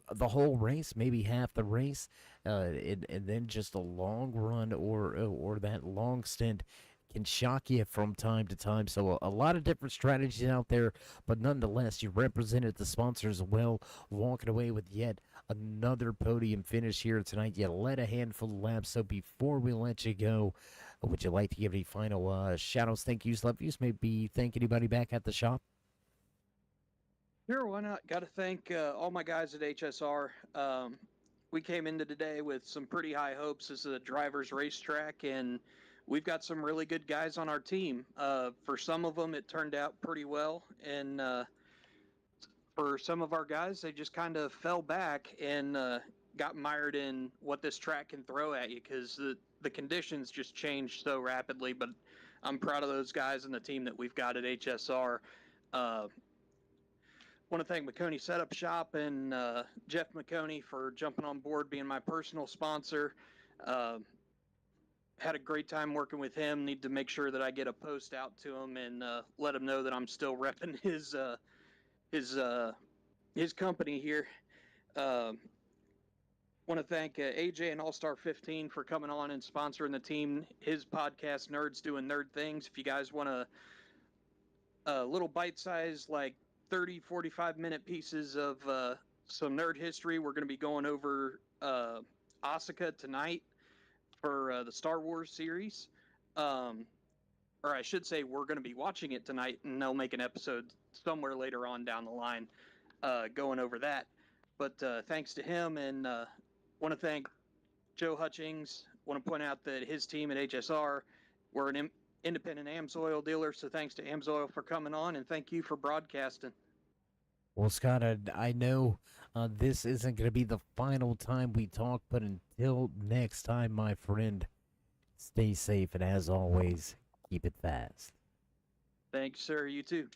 the whole race, maybe half the race, and then just a long run or that long stint can shock you from time to time. So a lot of different strategies out there, but nonetheless, you represented the sponsors well, walking away with yet another podium finish here tonight. You led a handful of laps. So before we let you go, would you like to give any final shout-outs, thank yous, love yous? Maybe thank anybody back at the shop? Sure, why not? Got to thank all my guys at HSR. We came into today with some pretty high hopes. This is a driver's racetrack, and we've got some really good guys on our team. For some of them, it turned out pretty well, and for some of our guys, they just kind of fell back and got mired in what this track can throw at you because the conditions just changed so rapidly. But I'm proud of those guys and the team that we've got at HSR. Want to thank McConey Setup Shop and Jeff McConey for jumping on board, being my personal sponsor. Had a great time working with him. Need to make sure that I get a post out to him and let him know that I'm still repping his company here. Want to thank AJ and All Star 15 for coming on and sponsoring the team. His podcast, Nerds Doing Nerd Things. If you guys want a little bite-sized, like 30, 45-minute pieces of some nerd history, we're going to be going over Asuka tonight for the Star Wars series. Or I should say we're going to be watching it tonight, and they'll make an episode somewhere later on down the line going over that. But thanks to him, and want to thank Joe Hutchings. Want to point out that his team at HSR, we're an independent AMSOIL dealer, so thanks to AMSOIL for coming on, and thank you for broadcasting. Well, Scott, I know this isn't going to be the final time we talk, but until next time, my friend, stay safe, and as always, keep it fast. Thanks, sir. You too.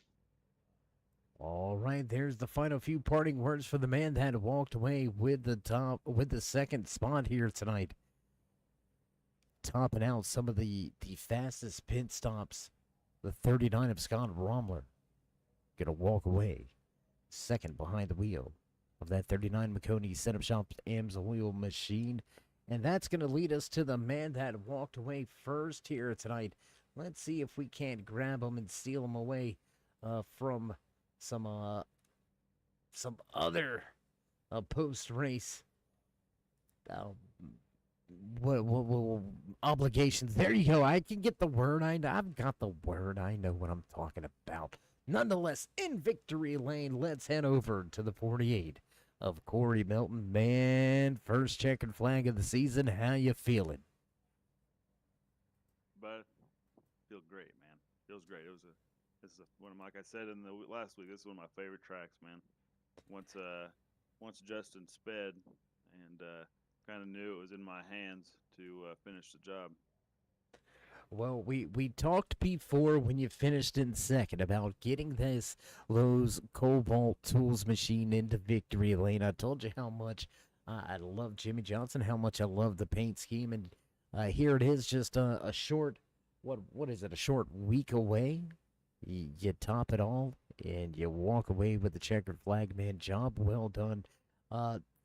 All right, there's the final few parting words for the man that walked away with the second spot here tonight. Topping out some of the fastest pit stops, the 39 of Scott Romler. Gonna walk away second behind the wheel of that 39 McConey Setup Shop AMSOIL machine. And that's going to lead us to the man that walked away first here tonight. Let's see if we can't grab him and steal him away from some other post-race what obligations. There you go. I can get the word. I've got the word. I know what I'm talking about. Nonetheless, in victory lane, let's head over to the 48 of Corey Melton. Man, first checkered flag of the season. How you feeling? But feel great, man. Feels great. This is one of my, like I said in the last week, this is one of my favorite tracks, man. Once Justin sped and kind of knew it was in my hands to finish the job. Well, we talked before when you finished in second about getting this Lowe's Cobalt Tools machine into victory lane. I told you how much I love Jimmy Johnson, how much I love the paint scheme, and here it is, just a short, what is it, a short week away. You top it all, and you walk away with the checkered flag, man. Job well done.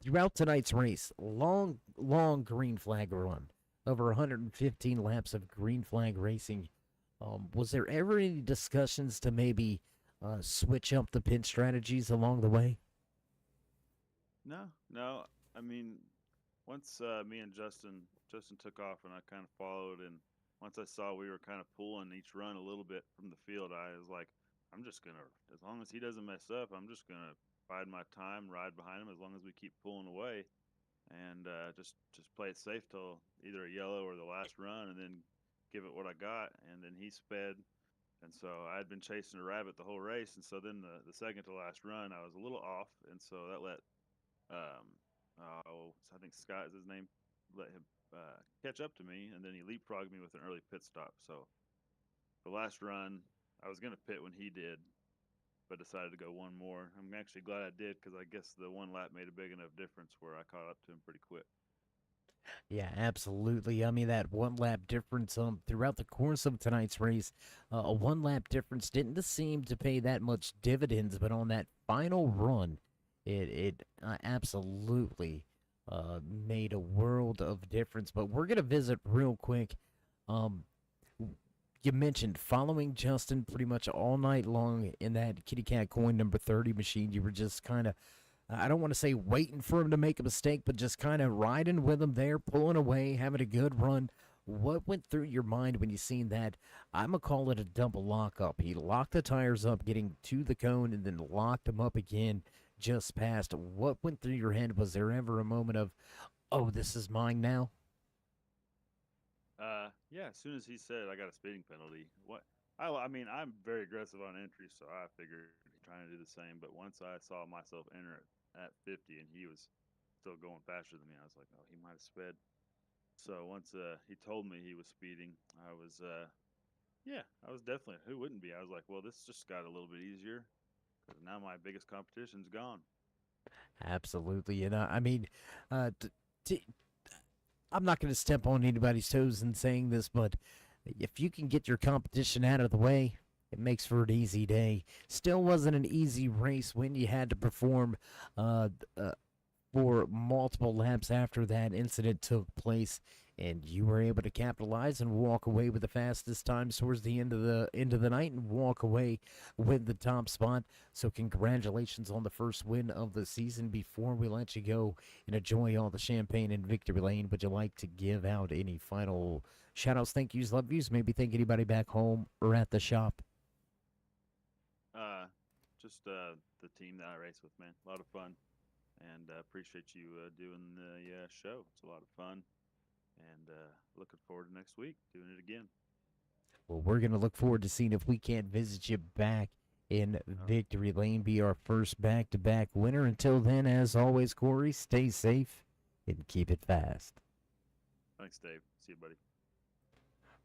Throughout tonight's race, long green flag run. Over 115 laps of green flag racing. Was there ever any discussions to maybe switch up the pit strategies along the way? No. I mean, once me and Justin took off and I kind of followed, and once I saw we were kind of pulling each run a little bit from the field, I was like, I'm just going to, as long as he doesn't mess up, I'm just going to bide my time, ride behind him as long as we keep pulling away. And just play it safe till either a yellow or the last run, and then give it what I got. And then he sped And so I had been chasing a rabbit the whole race, and so then the second to last run, I was a little off, and so that let I think Scott is his name, let him catch up to me, and then he leapfrogged me with an early pit stop. So the last run, I was gonna pit when he did, but decided to go one more. I'm actually glad I did, because I guess the one lap made a big enough difference where I caught up to him pretty quick. Yeah, absolutely. I mean, that one lap difference throughout the course of tonight's race, a one lap difference didn't seem to pay that much dividends, but on that final run, it absolutely made a world of difference. But we're gonna visit real quick. You mentioned following Justin pretty much all night long in that kitty cat coin number 30 machine. You were just kind of, I don't want to say waiting for him to make a mistake, but just kind of riding with him there, pulling away, having a good run. What went through your mind when you seen that? I'm going to call it a double lockup. He locked the tires up getting to the cone and then locked them up again just past. What went through your head? Was there ever a moment of, oh, this is mine now? Yeah, as soon as he said I got a speeding penalty, I mean, I'm very aggressive on entry, so I figured trying to do the same. But once I saw myself enter at 50 and he was still going faster than me, I was like, oh, he might have sped. So once he told me he was speeding, I was definitely, who wouldn't be? I was like, well, this just got a little bit easier, because now my biggest competition's gone. Absolutely. And I mean, I'm not going to step on anybody's toes in saying this, but if you can get your competition out of the way, it makes for an easy day. Still wasn't an easy race when you had to perform for multiple laps after that incident took place, and you were able to capitalize and walk away with the fastest times towards the end of the night and walk away with the top spot. So congratulations on the first win of the season. Before we let you go and enjoy all the champagne in Victory Lane, would you like to give out any final shout-outs, thank yous, love yous, maybe thank anybody back home or at the shop? Just the team that I race with, man. A lot of fun. And appreciate you doing the show. It's a lot of fun. And looking forward to next week, doing it again. Well, we're going to look forward to seeing if we can't visit you back in Victory Lane, be our first back-to-back winner. Until then, as always, Corey, stay safe and keep it fast. Thanks, Dave. See you, buddy.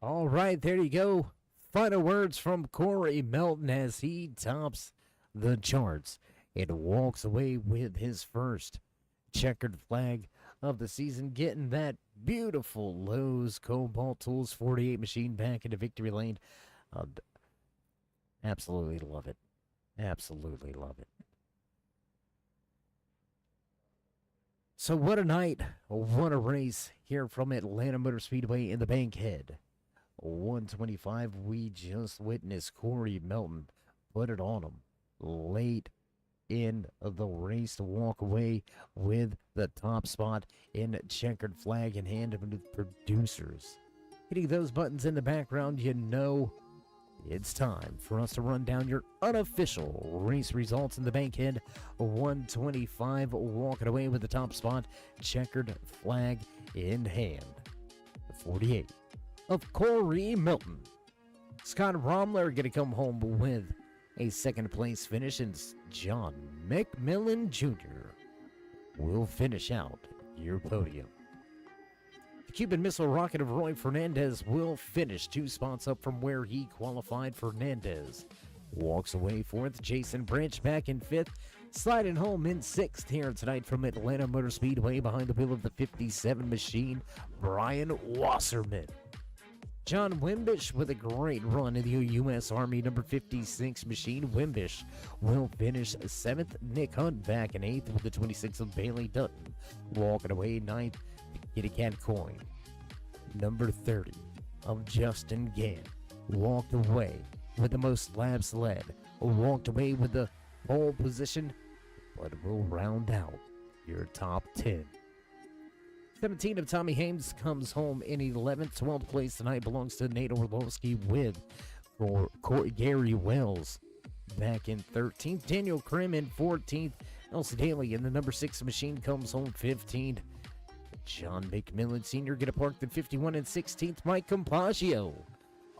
All right, there you go. Final words from Corey Melton as he tops the charts and walks away with his first checkered flag of the season, getting that beautiful Lowe's Cobalt Tools 48 machine back into Victory Lane. Absolutely love it. Absolutely love it. So what a night, what a race here from Atlanta Motor Speedway in the Bankhead. 125, we just witnessed Corey Melton put it on him late in the race to walk away with the top spot in checkered flag in hand of the producers. Hitting those buttons in the background, you know it's time for us to run down your unofficial race results in the Bankhead. 125 walking away with the top spot, checkered flag in hand. The 48 of Corey Melton. Scott Romler going to come home with a second place finish, and John McMillan Jr. will finish out your podium. The Cuban Missile Rocket of Roy Fernandez will finish 2 spots up from where he qualified. Fernandez walks away 4th. Jason Branch back in 5th. Sliding home in 6th here tonight from Atlanta Motor Speedway behind the wheel of the 57 machine, Brian Wasserman. John Wimbish with a great run in the U.S. Army number 56 machine. Wimbish will finish 7th. Nick Hunt back in 8th with the 26 of Bailey Dutton. Walking away 9th, Kitty Cat Coin. Number 30 of Justin Gann walked away with the most laps led. Walked away with the pole position, but will round out your top 10. 17 of Tommy Hames comes home in 11th. 12th place tonight belongs to Nate Orlowski with for Gary Wells back in 13th. Daniel Krim in 14th. Elsie Daly in the number 6 machine comes home 15th. John McMillan Sr. get a park the 51 and 16th. Mike Compagio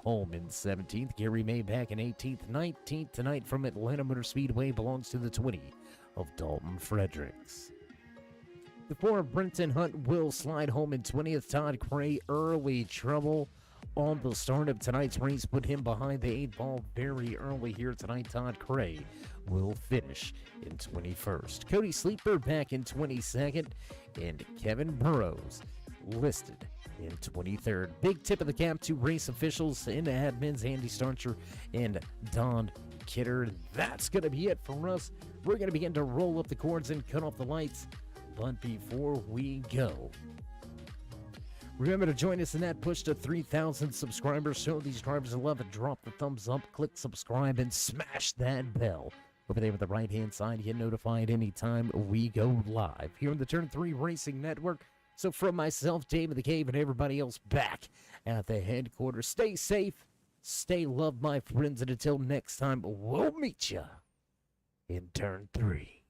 home in 17th. Gary May back in 18th. 19th tonight from Atlanta Motor Speedway belongs to the 20 of Dalton Fredericks. The 4 of Brenton Hunt will slide home in 20th. Todd Cray, early trouble on the start of tonight's race, put him behind the 8 ball very early here tonight. Todd Cray will finish in 21st. Cody Sleeper back in 22nd, and Kevin Burrows listed in 23rd. Big tip of the cap to race officials and admins Andy Starcher and Don Kidder. That's going to be it for us. We're going to begin to roll up the cords and cut off the lights. But before we go, remember to join us in that push to 3,000 subscribers. Show these drivers love and drop the thumbs up, click subscribe, and smash that bell. Over there with the right-hand side, you get notified anytime we go live here on the Turn 3 Racing Network. So from myself, David the Cave, and everybody else back at the headquarters, stay safe, stay loved, my friends, and until next time, we'll meet you in Turn 3.